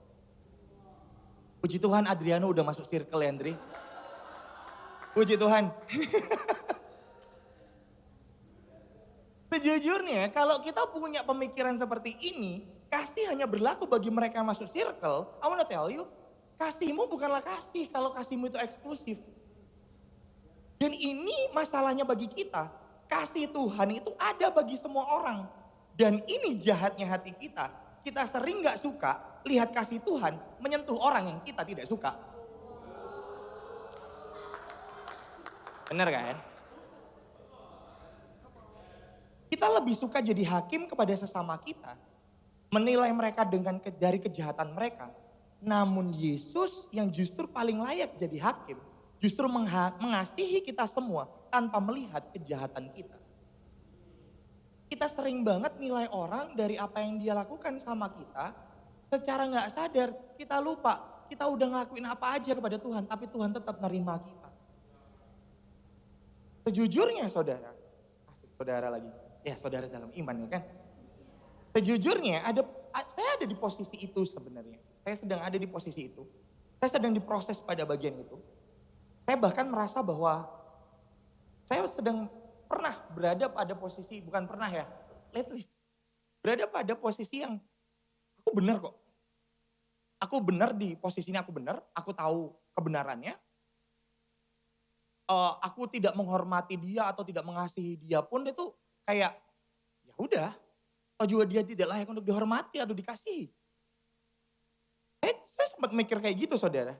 Puji Tuhan Adriano udah masuk circle ya Andri. Puji Tuhan. Sejujurnya kalau kita punya pemikiran seperti ini, kasih hanya berlaku bagi mereka yang masuk circle. I wanna tell you, kasihmu bukanlah kasih kalau kasihmu itu eksklusif. Dan ini masalahnya bagi kita. Kasih Tuhan itu ada bagi semua orang. Dan ini jahatnya hati kita. Kita sering gak suka lihat kasih Tuhan menyentuh orang yang kita tidak suka. Benar kan? Kita lebih suka jadi hakim kepada sesama kita. Menilai mereka dari kejahatan mereka. Namun Yesus yang justru paling layak jadi hakim. Justru mengasihi kita semua tanpa melihat kejahatan kita. Kita sering banget nilai orang dari apa yang dia lakukan sama kita. Secara gak sadar kita lupa. Kita udah ngelakuin apa aja kepada Tuhan. Tapi Tuhan tetap nerima kita. Sejujurnya saudara. Asik saudara lagi. Ya saudara dalam iman ya kan. Sejujurnya saya ada di posisi itu sebenarnya. Saya sedang ada di posisi itu. Saya sedang diproses pada bagian itu. Saya bahkan merasa bahwa saya sedang pernah berada pada posisi, bukan pernah ya, lately. Berada pada posisi yang aku benar kok. Aku benar di posisi ini, aku benar, aku tahu kebenarannya. Aku tidak menghormati dia atau tidak mengasihi dia pun itu kayak ya udah. Atau juga dia tidak layak untuk dihormati atau dikasihi. Saya sempat mikir kayak gitu saudara.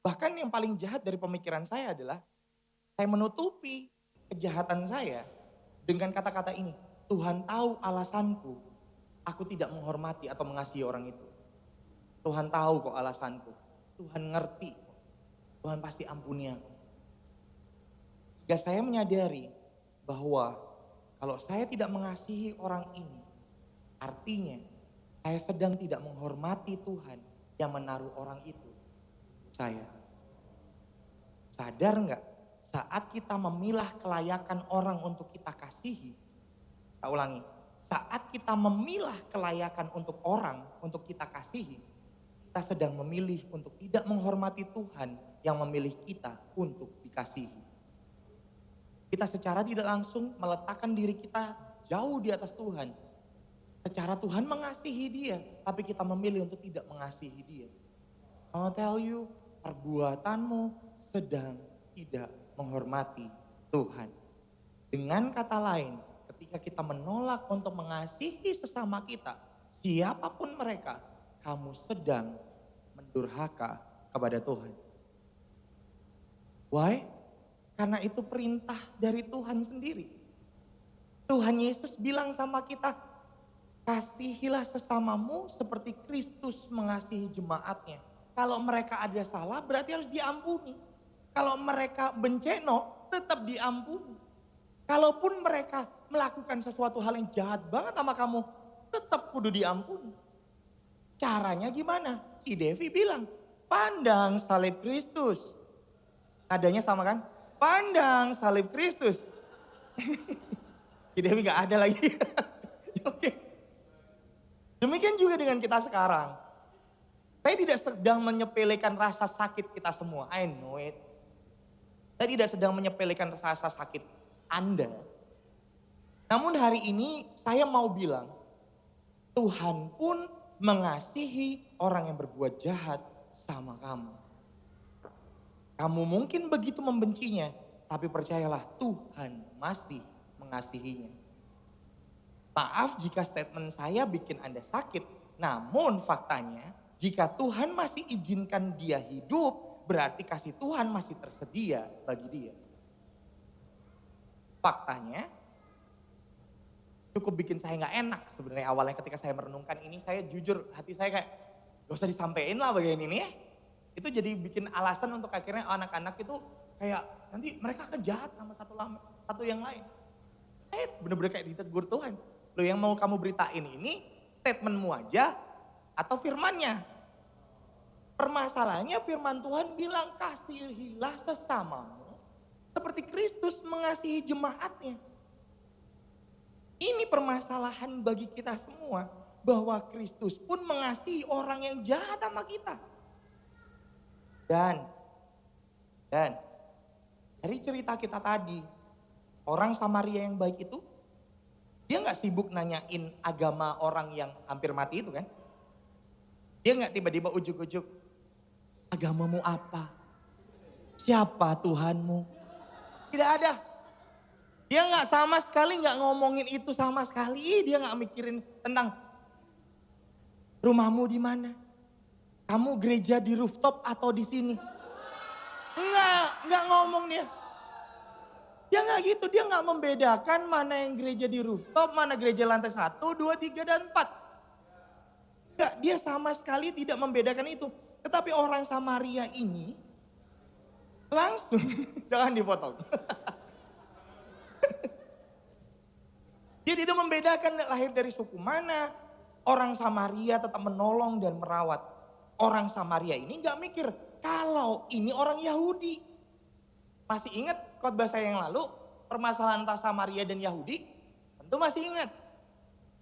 Bahkan yang paling jahat dari pemikiran saya adalah saya menutupi kejahatan saya dengan kata-kata ini. Tuhan tahu alasanku, aku tidak menghormati atau mengasihi orang itu. Tuhan tahu kok alasanku, Tuhan ngerti, Tuhan pasti ampuni aku. Ya saya menyadari bahwa kalau saya tidak mengasihi orang ini, artinya saya sedang tidak menghormati Tuhan yang menaruh orang itu. Saya sadar nggak saat kita memilah kelayakan orang untuk kita kasihi, tak ulangi, saat kita memilah kelayakan untuk orang untuk kita kasihi, kita sedang memilih untuk tidak menghormati Tuhan yang memilih kita untuk dikasihi. Kita secara tidak langsung meletakkan diri kita jauh di atas Tuhan. Secara Tuhan mengasihi dia, tapi kita memilih untuk tidak mengasihi dia. I'll tell you, perbuatanmu sedang tidak menghormati Tuhan. Dengan kata lain, ketika kita menolak untuk mengasihi sesama kita, siapapun mereka, kamu sedang mendurhaka kepada Tuhan. Why? Karena itu perintah dari Tuhan sendiri. Tuhan Yesus bilang sama kita, kasihilah sesamamu seperti Kristus mengasihi jemaatnya. Kalau mereka ada salah berarti harus diampuni. Kalau mereka benceno tetap diampuni. Kalaupun mereka melakukan sesuatu hal yang jahat banget sama kamu, tetap kudu diampuni. Caranya gimana? Si Devi bilang, pandang salib Kristus. Nadanya sama kan? Pandang salib Kristus. Si Devi gak ada lagi. Oke. Demikian juga dengan kita sekarang. Saya tidak sedang menyepelekan rasa sakit kita semua. I know it. Saya tidak sedang menyepelekan rasa sakit Anda. Namun hari ini saya mau bilang, Tuhan pun mengasihi orang yang berbuat jahat sama kamu. Kamu mungkin begitu membencinya, tapi percayalah Tuhan masih mengasihinya. Maaf jika statement saya bikin Anda sakit, namun faktanya jika Tuhan masih izinkan dia hidup, berarti kasih Tuhan masih tersedia bagi dia. Faktanya cukup bikin saya gak enak sebenarnya awalnya ketika saya merenungkan ini. Saya jujur hati saya kayak gak usah disampein lah bagian ini ya. Itu jadi bikin alasan untuk akhirnya anak-anak itu kayak nanti mereka akan jahat sama satu yang lain. Saya bener-bener kayak ditegur Tuhan. Lo yang mau kamu beritain ini statementmu aja atau firmannya. Permasalahannya firman Tuhan bilang kasihilah sesamamu seperti Kristus mengasihi jemaatnya. Ini permasalahan bagi kita semua bahwa Kristus pun mengasihi orang yang jahat sama kita. Dan dari cerita kita tadi, orang Samaria yang baik itu, dia gak sibuk nanyain agama orang yang hampir mati itu kan. Dia gak tiba-tiba ujuk-ujuk, agamamu apa? Siapa Tuhanmu? Tidak ada. Dia gak sama sekali gak ngomongin itu sama sekali. Dia gak mikirin tentang rumahmu di mana? Kamu gereja di rooftop atau di sini? Enggak ngomong dia. Dia enggak gitu, dia enggak membedakan mana yang gereja di rooftop, mana gereja lantai 1, 2, 3, dan 4. Enggak, dia sama sekali tidak membedakan itu. Tetapi orang Samaria ini langsung, jangan dipotong. Dia tidak membedakan lahir dari suku mana. Orang Samaria tetap menolong dan merawat. Orang Samaria ini gak mikir kalau ini orang Yahudi. Masih ingat khotbah saya yang lalu permasalahan antara Samaria dan Yahudi? Tentu masih ingat.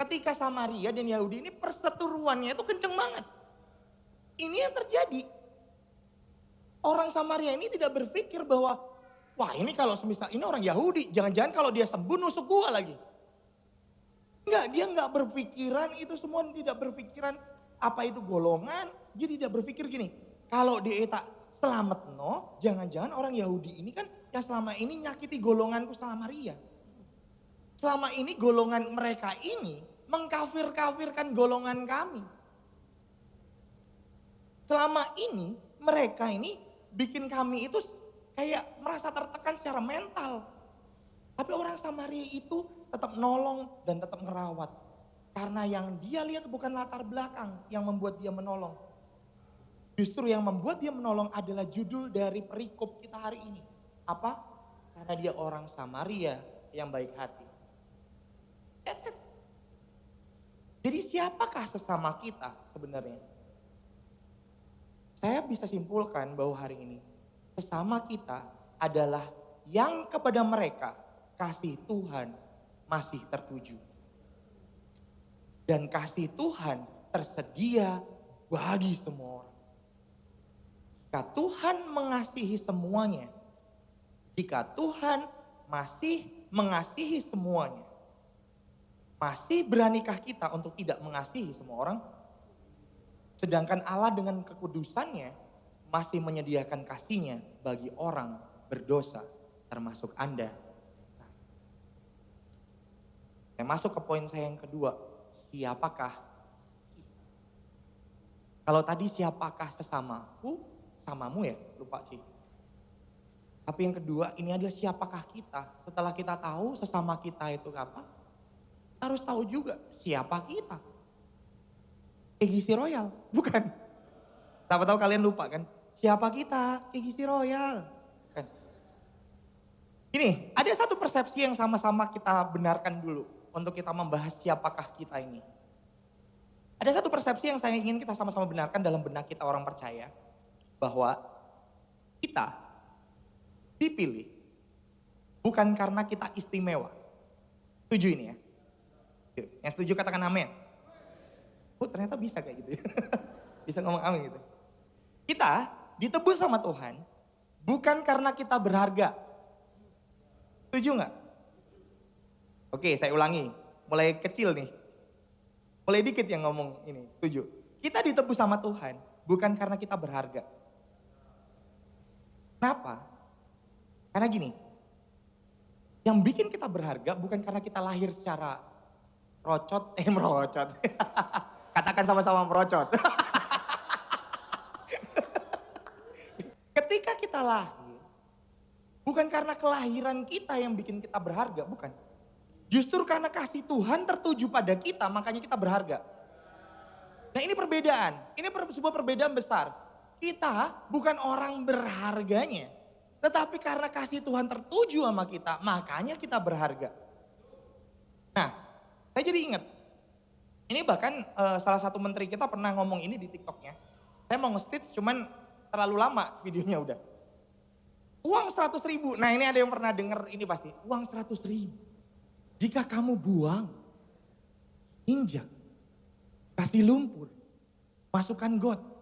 Ketika Samaria dan Yahudi ini perseteruannya itu kenceng banget. Ini yang terjadi. Orang Samaria ini tidak berpikir bahwa wah ini kalau semisal ini orang Yahudi, jangan-jangan kalau dia sembuh nusuk gua lagi. Enggak, dia enggak berpikiran itu semua, tidak berpikiran apa itu golongan. Dia tidak berpikir gini, kalau dia tak selamat no, jangan-jangan orang Yahudi ini kan yang selama ini nyakiti golonganku Samaria. Selama ini golongan mereka ini mengkafir-kafirkan golongan kami. Selama ini mereka ini bikin kami itu kayak merasa tertekan secara mental. Tapi orang Samaria itu tetap nolong dan tetap ngerawat. Karena yang dia lihat bukan latar belakang yang membuat dia menolong. Justru yang membuat dia menolong adalah judul dari perikop kita hari ini. Apa? Karena dia orang Samaria yang baik hati. That's it. Jadi siapakah sesama kita sebenarnya? Saya bisa simpulkan bahwa hari ini sesama kita adalah yang kepada mereka kasih Tuhan masih tertuju. Dan kasih Tuhan tersedia bagi semua orang. Jika Tuhan mengasihi semuanya, jika Tuhan masih mengasihi semuanya, masih beranikah kita untuk tidak mengasihi semua orang? Sedangkan Allah dengan kekudusannya masih menyediakan kasihnya bagi orang berdosa, termasuk Anda. Saya masuk ke poin saya yang kedua, siapakah kita? Kalau tadi siapakah sesamaku, samamu ya, lupa sih. Tapi yang kedua ini adalah siapakah kita. Setelah kita tahu sesama kita itu apa, kita harus tahu juga siapa kita. Egisi Royal, bukan? Tahu kalian lupa kan? Siapa kita? Egisi Royal. Kan? Ini ada satu persepsi yang sama-sama kita benarkan dulu untuk kita membahas siapakah kita ini. Ada satu persepsi yang saya ingin kita sama-sama benarkan dalam benak kita orang percaya. Bahwa kita dipilih bukan karena kita istimewa. Setuju ini ya? Yuk, yang setuju katakan amin. Oh ternyata bisa kayak gitu ya. Bisa ngomong amin gitu. Kita ditebus sama Tuhan bukan karena kita berharga. Setuju gak? Oke saya ulangi. Mulai kecil nih. Mulai dikit yang ngomong ini. Setuju. Kita ditebus sama Tuhan bukan karena kita berharga. Kenapa? Karena gini, yang bikin kita berharga bukan karena kita lahir secara merocot. Katakan sama-sama merocot. Ketika kita lahir, bukan karena kelahiran kita yang bikin kita berharga, bukan. Justru karena kasih Tuhan tertuju pada kita, makanya kita berharga. Nah ini perbedaan, ini sebuah perbedaan besar. Kita bukan orang berharganya, tetapi karena kasih Tuhan tertuju sama kita, makanya kita berharga. Nah, saya jadi ingat. Ini bahkan salah satu menteri kita pernah ngomong ini di TikToknya. Saya mau nge-stitch cuman terlalu lama videonya udah. Uang 100 ribu, nah ini ada yang pernah denger ini pasti. Uang 100 ribu, jika kamu buang, injak, kasih lumpur, masukkan got.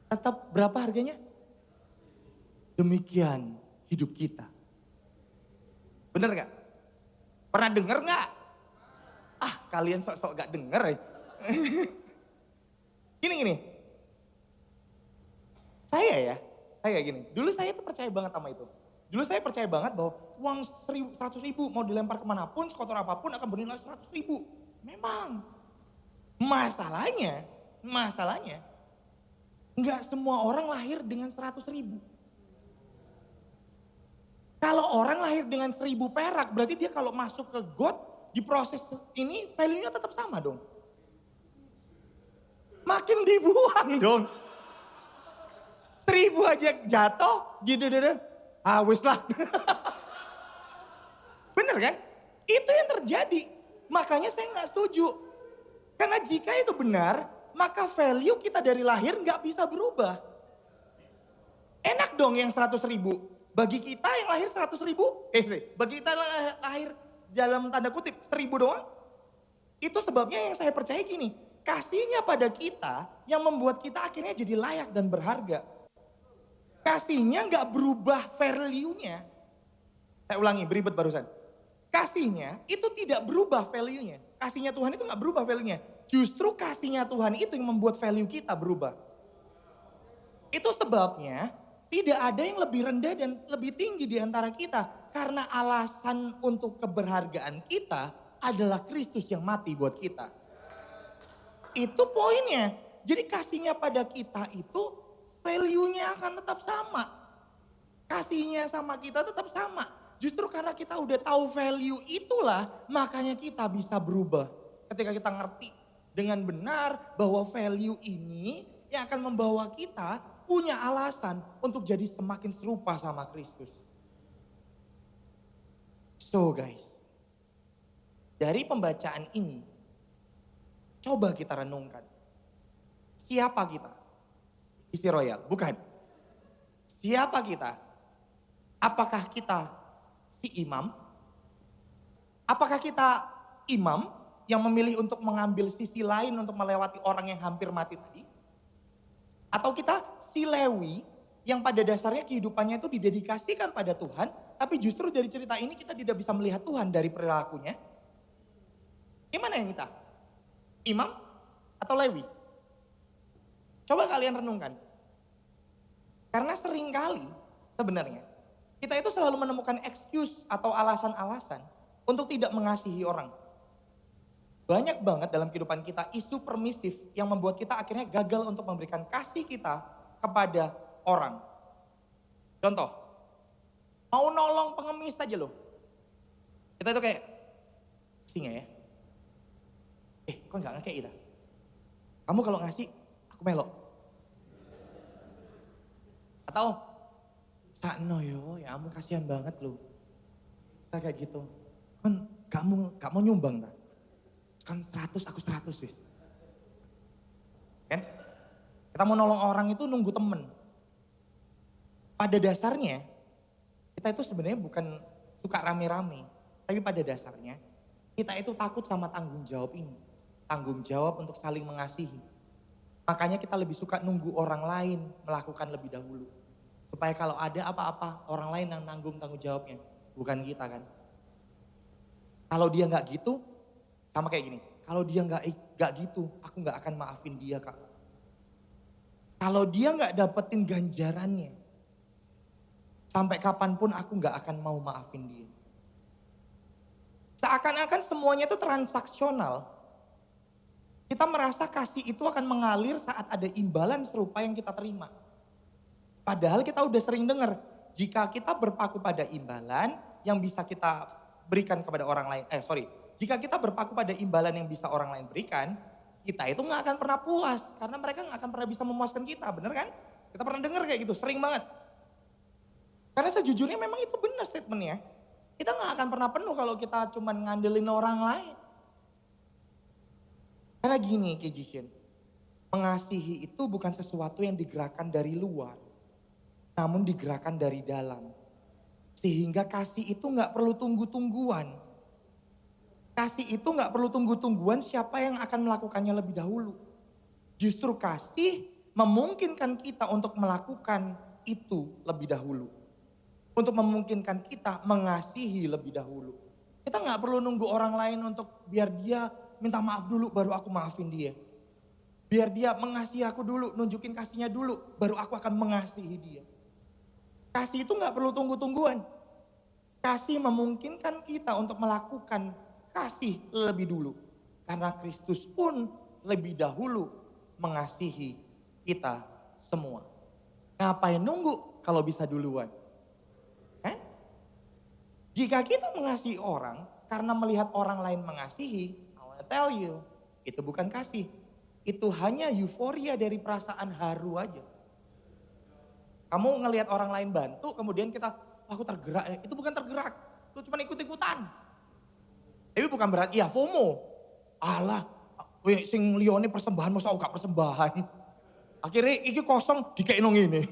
Tetap berapa harganya? Demikian hidup kita. Bener gak? Pernah denger gak? Ah kalian sok-sok gak denger ya. Gini. Saya gini. Dulu saya tuh percaya banget sama itu. Dulu saya percaya banget bahwa uang 100 ribu mau dilempar kemanapun, sekotor apapun akan bernilai 100 ribu. Memang. Masalahnya. Enggak semua orang lahir dengan 100 ribu. Kalau orang lahir dengan 1000 perak, berarti dia kalau masuk ke got, di proses ini value-nya tetap sama dong. Makin dibuang dong. 1000 aja jatuh, gitu. Wis lah. Bener kan? Itu yang terjadi. Makanya saya gak setuju. Karena jika itu benar, maka value kita dari lahir gak bisa berubah. Enak dong yang 100 ribu. Bagi kita yang lahir 100 ribu, bagi kita yang lahir dalam tanda kutip 1000 doang. Itu sebabnya yang saya percaya gini, kasihnya pada kita yang membuat kita akhirnya jadi layak dan berharga. Kasihnya gak berubah value-nya. Saya ulangi, beribet barusan. Kasihnya itu tidak berubah value-nya. Kasihnya Tuhan itu gak berubah value-nya. Justru kasihnya Tuhan itu yang membuat value kita berubah. Itu sebabnya tidak ada yang lebih rendah dan lebih tinggi di antara kita. Karena alasan untuk keberhargaan kita adalah Kristus yang mati buat kita. Itu poinnya. Jadi kasihnya pada kita itu value-nya akan tetap sama. Kasihnya sama kita tetap sama. Justru karena kita udah tahu value itulah makanya kita bisa berubah. Ketika kita ngerti dengan benar bahwa value ini yang akan membawa kita punya alasan untuk jadi semakin serupa sama Kristus. So guys, dari pembacaan ini, coba kita renungkan. Siapa kita? Isi Royal, bukan. Siapa kita? Apakah kita si imam? Apakah kita imam yang memilih untuk mengambil sisi lain untuk melewati orang yang hampir mati tadi? Atau kita si Lewi yang pada dasarnya kehidupannya itu didedikasikan pada Tuhan, tapi justru dari cerita ini kita tidak bisa melihat Tuhan dari perilakunya? Gimana yang kita? Imam atau Lewi? Coba kalian renungkan. Karena seringkali sebenarnya kita itu selalu menemukan excuse atau alasan-alasan untuk tidak mengasihi orang. Banyak banget dalam kehidupan kita isu permisif yang membuat kita akhirnya gagal untuk memberikan kasih kita kepada orang. Contoh, mau nolong pengemis aja loh. Kita itu kayak, singa ya? Kok gak ngekek kita? Kamu kalau ngasih, aku melok. Atau, sakno yo, ya ampun kasihan banget loh. Kita kayak gitu. Kan gak mau nyumbang tak? Kan 100, aku 100 wis. Kan? Kita mau nolong orang itu nunggu temen. Pada dasarnya, kita itu sebenarnya bukan suka rame-rame. Tapi pada dasarnya, kita itu takut sama tanggung jawab ini. Tanggung jawab untuk saling mengasihi. Makanya kita lebih suka nunggu orang lain melakukan lebih dahulu. Supaya kalau ada apa-apa, orang lain yang nanggung tanggung jawabnya. Bukan kita kan. Kalau dia gak gitu, sama kayak gini. Kalau dia gak gitu, aku gak akan maafin dia kak. Kalau dia gak dapetin ganjarannya, sampai kapanpun aku gak akan mau maafin dia. Seakan-akan semuanya itu transaksional. Kita merasa kasih itu akan mengalir saat ada imbalan serupa yang kita terima. Padahal kita udah sering dengar, jika kita berpaku pada imbalan yang bisa kita berikan kepada orang lain. Jika kita berpaku pada imbalan yang bisa orang lain berikan, kita itu gak akan pernah puas. Karena mereka gak akan pernah bisa memuaskan kita, bener kan? Kita pernah dengar kayak gitu, sering banget. Karena sejujurnya memang itu benar statementnya. Kita gak akan pernah penuh kalau kita cuma ngandelin orang lain. Karena gini Kejisien, mengasihi itu bukan sesuatu yang digerakkan dari luar, namun digerakkan dari dalam. Sehingga kasih itu gak perlu tunggu-tungguan. Kasih itu gak perlu tunggu-tungguan siapa yang akan melakukannya lebih dahulu. Justru kasih memungkinkan kita untuk melakukan itu lebih dahulu. Untuk memungkinkan kita mengasihi lebih dahulu. Kita gak perlu nunggu orang lain untuk biar dia minta maaf dulu baru aku maafin dia. Biar dia mengasihi aku dulu, nunjukin kasihnya dulu, baru aku akan mengasihi dia. Kasih itu gak perlu tunggu-tungguan. Kasih memungkinkan kita untuk melakukan kasih lebih dulu. Karena Kristus pun lebih dahulu mengasihi kita semua. Ngapain nunggu kalau bisa duluan? Jika kita mengasihi orang karena melihat orang lain mengasihi, I wanna tell you, itu bukan kasih. Itu hanya euforia dari perasaan haru aja. Kamu ngelihat orang lain bantu, kemudian kita, aku tergerak. Itu bukan tergerak, lu cuma ikut-ikutan. Tapi bukan berarti, ya FOMO. Alah, sing liyane persembahan, masa aku gak persembahan. Akhirnya iki kosong, dikek nong ini.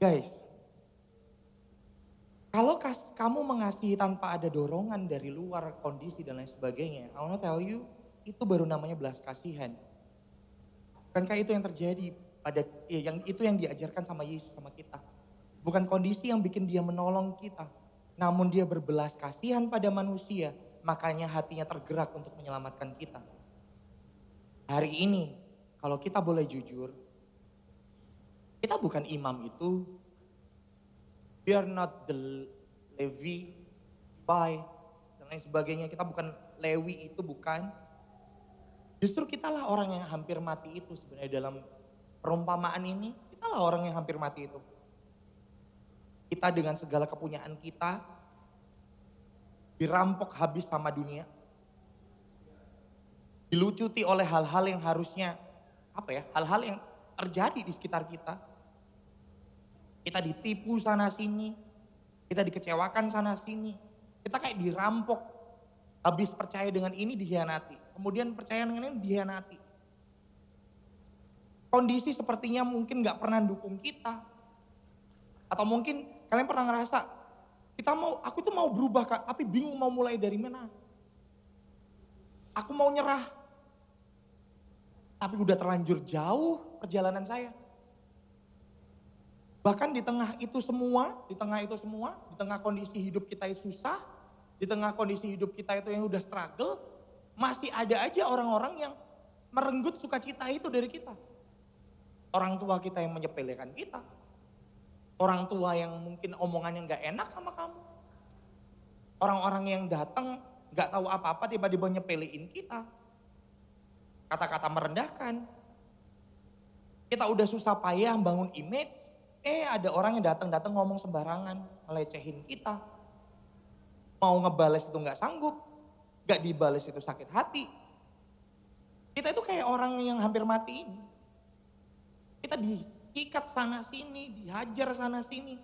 Guys, kalau kamu mengasihi tanpa ada dorongan dari luar kondisi dan lain sebagainya, I wanna tell you, itu baru namanya belas kasihan. Bukankah itu yang terjadi itu yang diajarkan sama Yesus sama kita. Bukan kondisi yang bikin dia menolong kita, namun dia berbelas kasihan pada manusia, makanya hatinya tergerak untuk menyelamatkan kita. Hari ini, kalau kita boleh jujur, kita bukan imam itu. We are not the Levi, dan lain sebagainya. Kita bukan Lewi itu, bukan. Justru kitalah orang yang hampir mati itu sebenarnya dalam perumpamaan ini. Kitalah orang yang hampir mati itu. Kita dengan segala kepunyaan kita dirampok habis sama dunia. Dilucuti oleh hal-hal yang harusnya, hal-hal yang terjadi di sekitar kita. Kita ditipu sana sini, kita dikecewakan sana sini, kita kayak dirampok. Habis percaya dengan ini dikhianati. Kemudian percaya dengan ini dikhianati. Kondisi sepertinya mungkin gak pernah dukung kita. Atau mungkin kalian pernah ngerasa, aku tuh mau berubah Kak, tapi bingung mau mulai dari mana. Aku mau nyerah. Tapi udah terlanjur jauh perjalanan saya. Bahkan di tengah itu semua, di tengah kondisi hidup kita yang susah, di tengah kondisi hidup kita itu yang udah struggle, masih ada aja orang-orang yang merenggut sukacita itu dari kita. Orang tua kita yang menyepelekan kita. Orang tua yang mungkin omongannya gak enak sama kamu. Orang-orang yang datang gak tahu apa-apa tiba-tiba nyepelein kita. Kata-kata merendahkan. Kita udah susah payah bangun image. Ada orang yang datang ngomong sembarangan, ngelecehin kita. Mau ngebales itu gak sanggup, gak dibales itu sakit hati. Kita itu kayak orang yang hampir mati ini. Kita disikat sana sini, dihajar sana sini.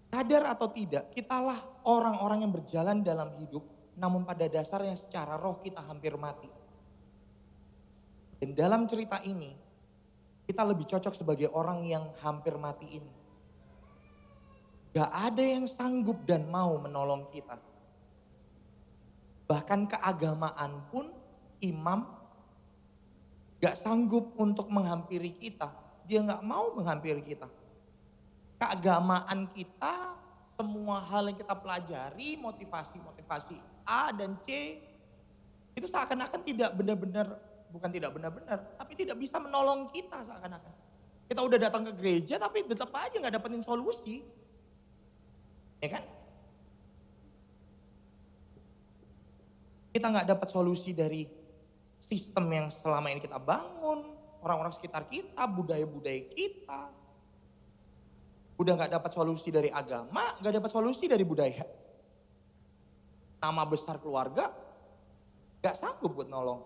Sadar atau tidak, kitalah orang-orang yang berjalan dalam hidup, namun pada dasarnya secara roh kita hampir mati. Dan dalam cerita ini, kita lebih cocok sebagai orang yang hampir mati ini. Gak ada yang sanggup dan mau menolong kita. Bahkan keagamaan pun imam gak sanggup untuk menghampiri kita. Dia gak mau menghampiri kita. Keagamaan kita, semua hal yang kita pelajari, motivasi A dan C, itu seakan-akan tidak benar-benar, bukan tidak benar-benar, tapi tidak bisa menolong kita seakan-akan. Kita udah datang ke gereja tapi tetap aja gak dapetin solusi. Ya kan? Kita gak dapat solusi dari sistem yang selama ini kita bangun, orang-orang sekitar kita, budaya-budaya kita. Udah gak dapat solusi dari agama, gak dapat solusi dari budaya. Nama besar keluarga, gak sanggup buat nolong.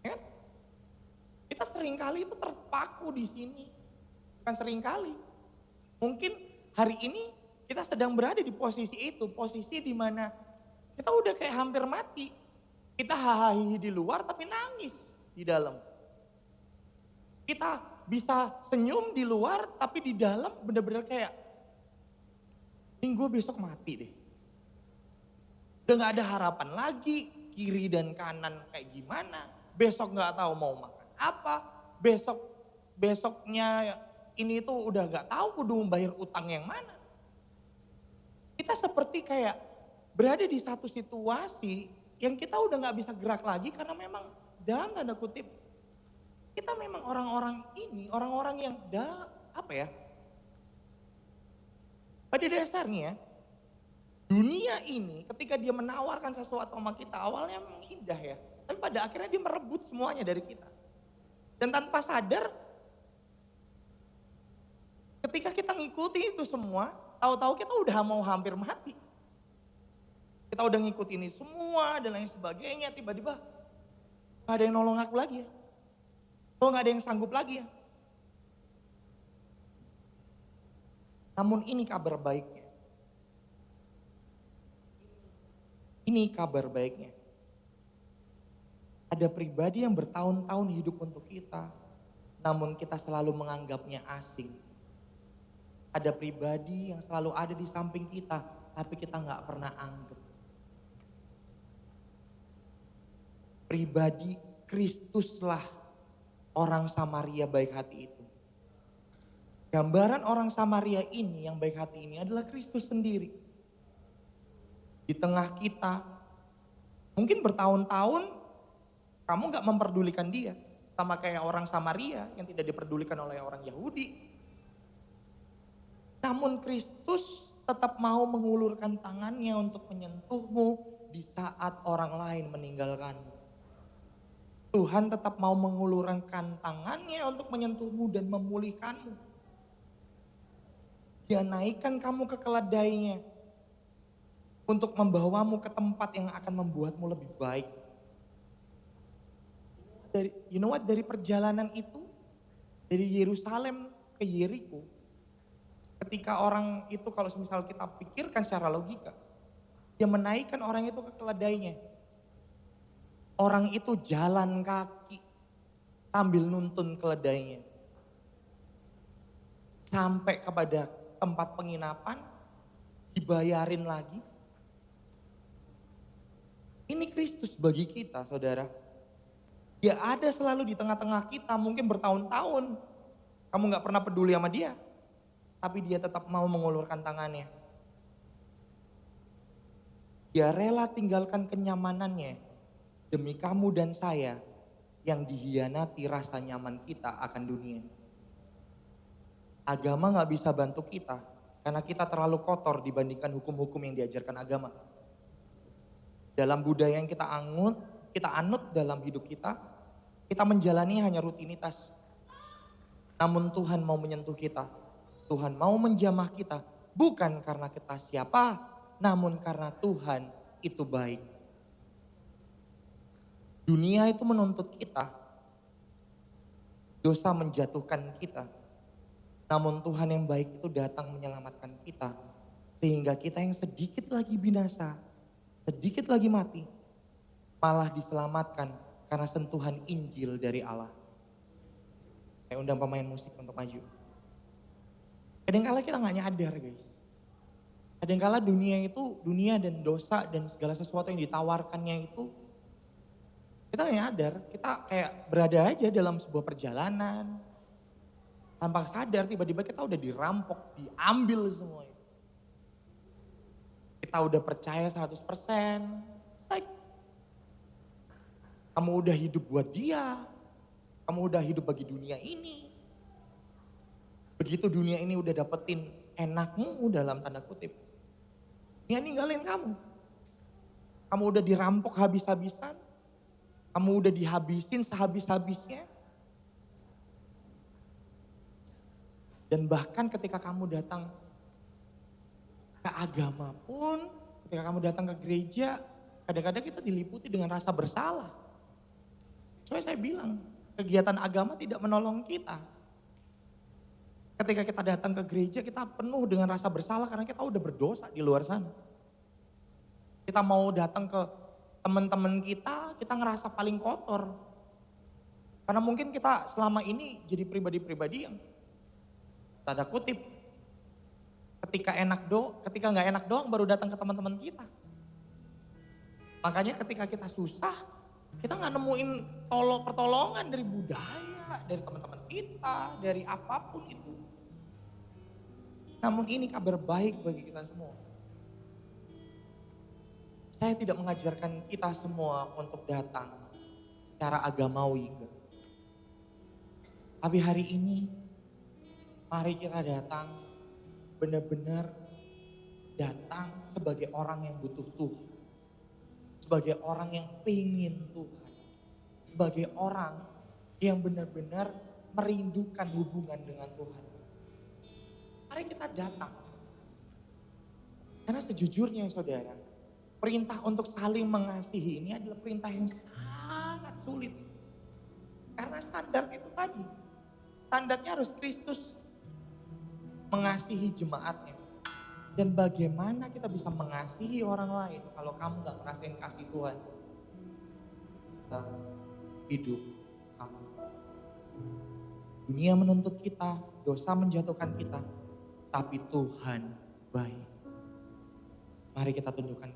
Ya kan? Kita seringkali itu terpaku di sini. Bukan seringkali. Mungkin hari ini kita sedang berada di posisi itu. Posisi di mana kita udah kayak hampir mati. Kita hahaha di luar tapi nangis di dalam. Kita bisa senyum di luar tapi di dalam bener-bener kayak, ini gue besok mati deh. Udah gak ada harapan lagi, kiri dan kanan kayak gimana. Besok gak tahu mau makan apa. Besoknya ini tuh udah gak tahu kudu membayar utang yang mana. Kita seperti kayak berada di satu situasi yang kita udah gak bisa gerak lagi karena memang dalam tanda kutip kita memang orang-orang ini, orang-orang yang pada dasarnya dunia ini ketika dia menawarkan sesuatu sama kita awalnya memang indah ya. Tapi pada akhirnya dia merebut semuanya dari kita. Dan tanpa sadar ketika kita ngikuti itu semua, tahu-tahu kita udah mau hampir mati. Kita udah ngikutin ini semua dan lain sebagainya, tiba-tiba gak ada yang nolong aku lagi ya. Kok gak ada yang sanggup lagi ya. Namun ini kabar baiknya. Ini kabar baiknya. Ada pribadi yang bertahun-tahun hidup untuk kita, namun kita selalu menganggapnya asing. Ada pribadi yang selalu ada di samping kita, tapi kita gak pernah anggap. Pribadi Kristuslah orang Samaria baik hati itu. Gambaran orang Samaria ini yang baik hati ini adalah Kristus sendiri. Di tengah kita, mungkin bertahun-tahun kamu gak memperdulikan dia. Sama kayak orang Samaria yang tidak diperdulikan oleh orang Yahudi. Namun Kristus tetap mau mengulurkan tangannya untuk menyentuhmu di saat orang lain meninggalkanmu. Tuhan tetap mau mengulurkan tangannya untuk menyentuhmu dan memulihkanmu. Dia naikkan kamu ke keledainya untuk membawamu ke tempat yang akan membuatmu lebih baik. Dari perjalanan itu, dari Yerusalem ke Yeriko, Ketika orang itu kalau misal kita pikirkan secara logika, dia menaikkan orang itu ke keledainya. Orang itu jalan kaki sambil nuntun keledainya. Sampai kepada tempat penginapan, dibayarin lagi. Ini Kristus bagi kita, saudara. Dia ada selalu di tengah-tengah kita, mungkin bertahun-tahun. Kamu gak pernah peduli sama dia. Tapi dia tetap mau mengulurkan tangannya. Dia rela tinggalkan kenyamanannya demi kamu dan saya yang dihianati rasa nyaman kita akan dunia. Agama gak bisa bantu kita karena kita terlalu kotor dibandingkan hukum-hukum yang diajarkan agama. Dalam budaya yang kita anut dalam hidup kita menjalani hanya rutinitas. Namun Tuhan mau menyentuh kita, Tuhan mau menjamah kita, bukan karena kita siapa, namun karena Tuhan itu baik. Dunia itu menuntut kita, dosa menjatuhkan kita. Namun Tuhan yang baik itu datang menyelamatkan kita. Sehingga kita yang sedikit lagi binasa, sedikit lagi mati, malah diselamatkan karena sentuhan Injil dari Allah. Saya undang pemain musik untuk maju. Kadangkala kita gak nyadar guys. Kadangkala dunia dan dosa dan segala sesuatu yang ditawarkannya itu, kita gak nyadar, kita kayak berada aja dalam sebuah perjalanan. Tanpa sadar tiba-tiba kita udah dirampok, diambil semuanya. Kita udah percaya 100%. Like, kamu udah hidup buat dia. Kamu udah hidup bagi dunia ini. Begitu dunia ini udah dapetin enakmu dalam tanda kutip. Dia ninggalin kamu. Kamu udah dirampok habis-habisan. Kamu udah dihabisin sehabis-habisnya. Dan bahkan ketika kamu datang ke agama pun, ketika kamu datang ke gereja, kadang-kadang kita diliputi dengan rasa bersalah. Soalnya saya bilang, kegiatan agama tidak menolong kita. Ketika kita datang ke gereja, kita penuh dengan rasa bersalah karena kita udah berdosa di luar sana. Kita mau datang ke teman-teman kita ngerasa paling kotor. Karena mungkin kita selama ini jadi pribadi-pribadi yang tanda kutip, ketika nggak enak doang baru datang ke teman-teman kita. Makanya ketika kita susah, kita nggak nemuin pertolongan dari budaya, dari teman-teman kita, dari apapun itu. Namun ini kabar baik bagi kita semua. Saya tidak mengajarkan kita semua untuk datang secara agamawi. Tapi hari ini, mari kita datang, benar-benar datang sebagai orang yang butuh Tuhan. Sebagai orang yang pengen Tuhan. Sebagai orang yang benar-benar merindukan hubungan dengan Tuhan. Mari kita datang. Karena sejujurnya saudara, perintah untuk saling mengasihi ini adalah perintah yang sangat sulit. Karena standar itu tadi. Standarnya harus Kristus mengasihi jemaatnya. Dan bagaimana kita bisa mengasihi orang lain kalau kamu gak ngerasain kasih Tuhan. Kita hidup kamu. Dunia menuntut kita, dosa menjatuhkan kita. Tapi Tuhan baik. Mari kita tundukkan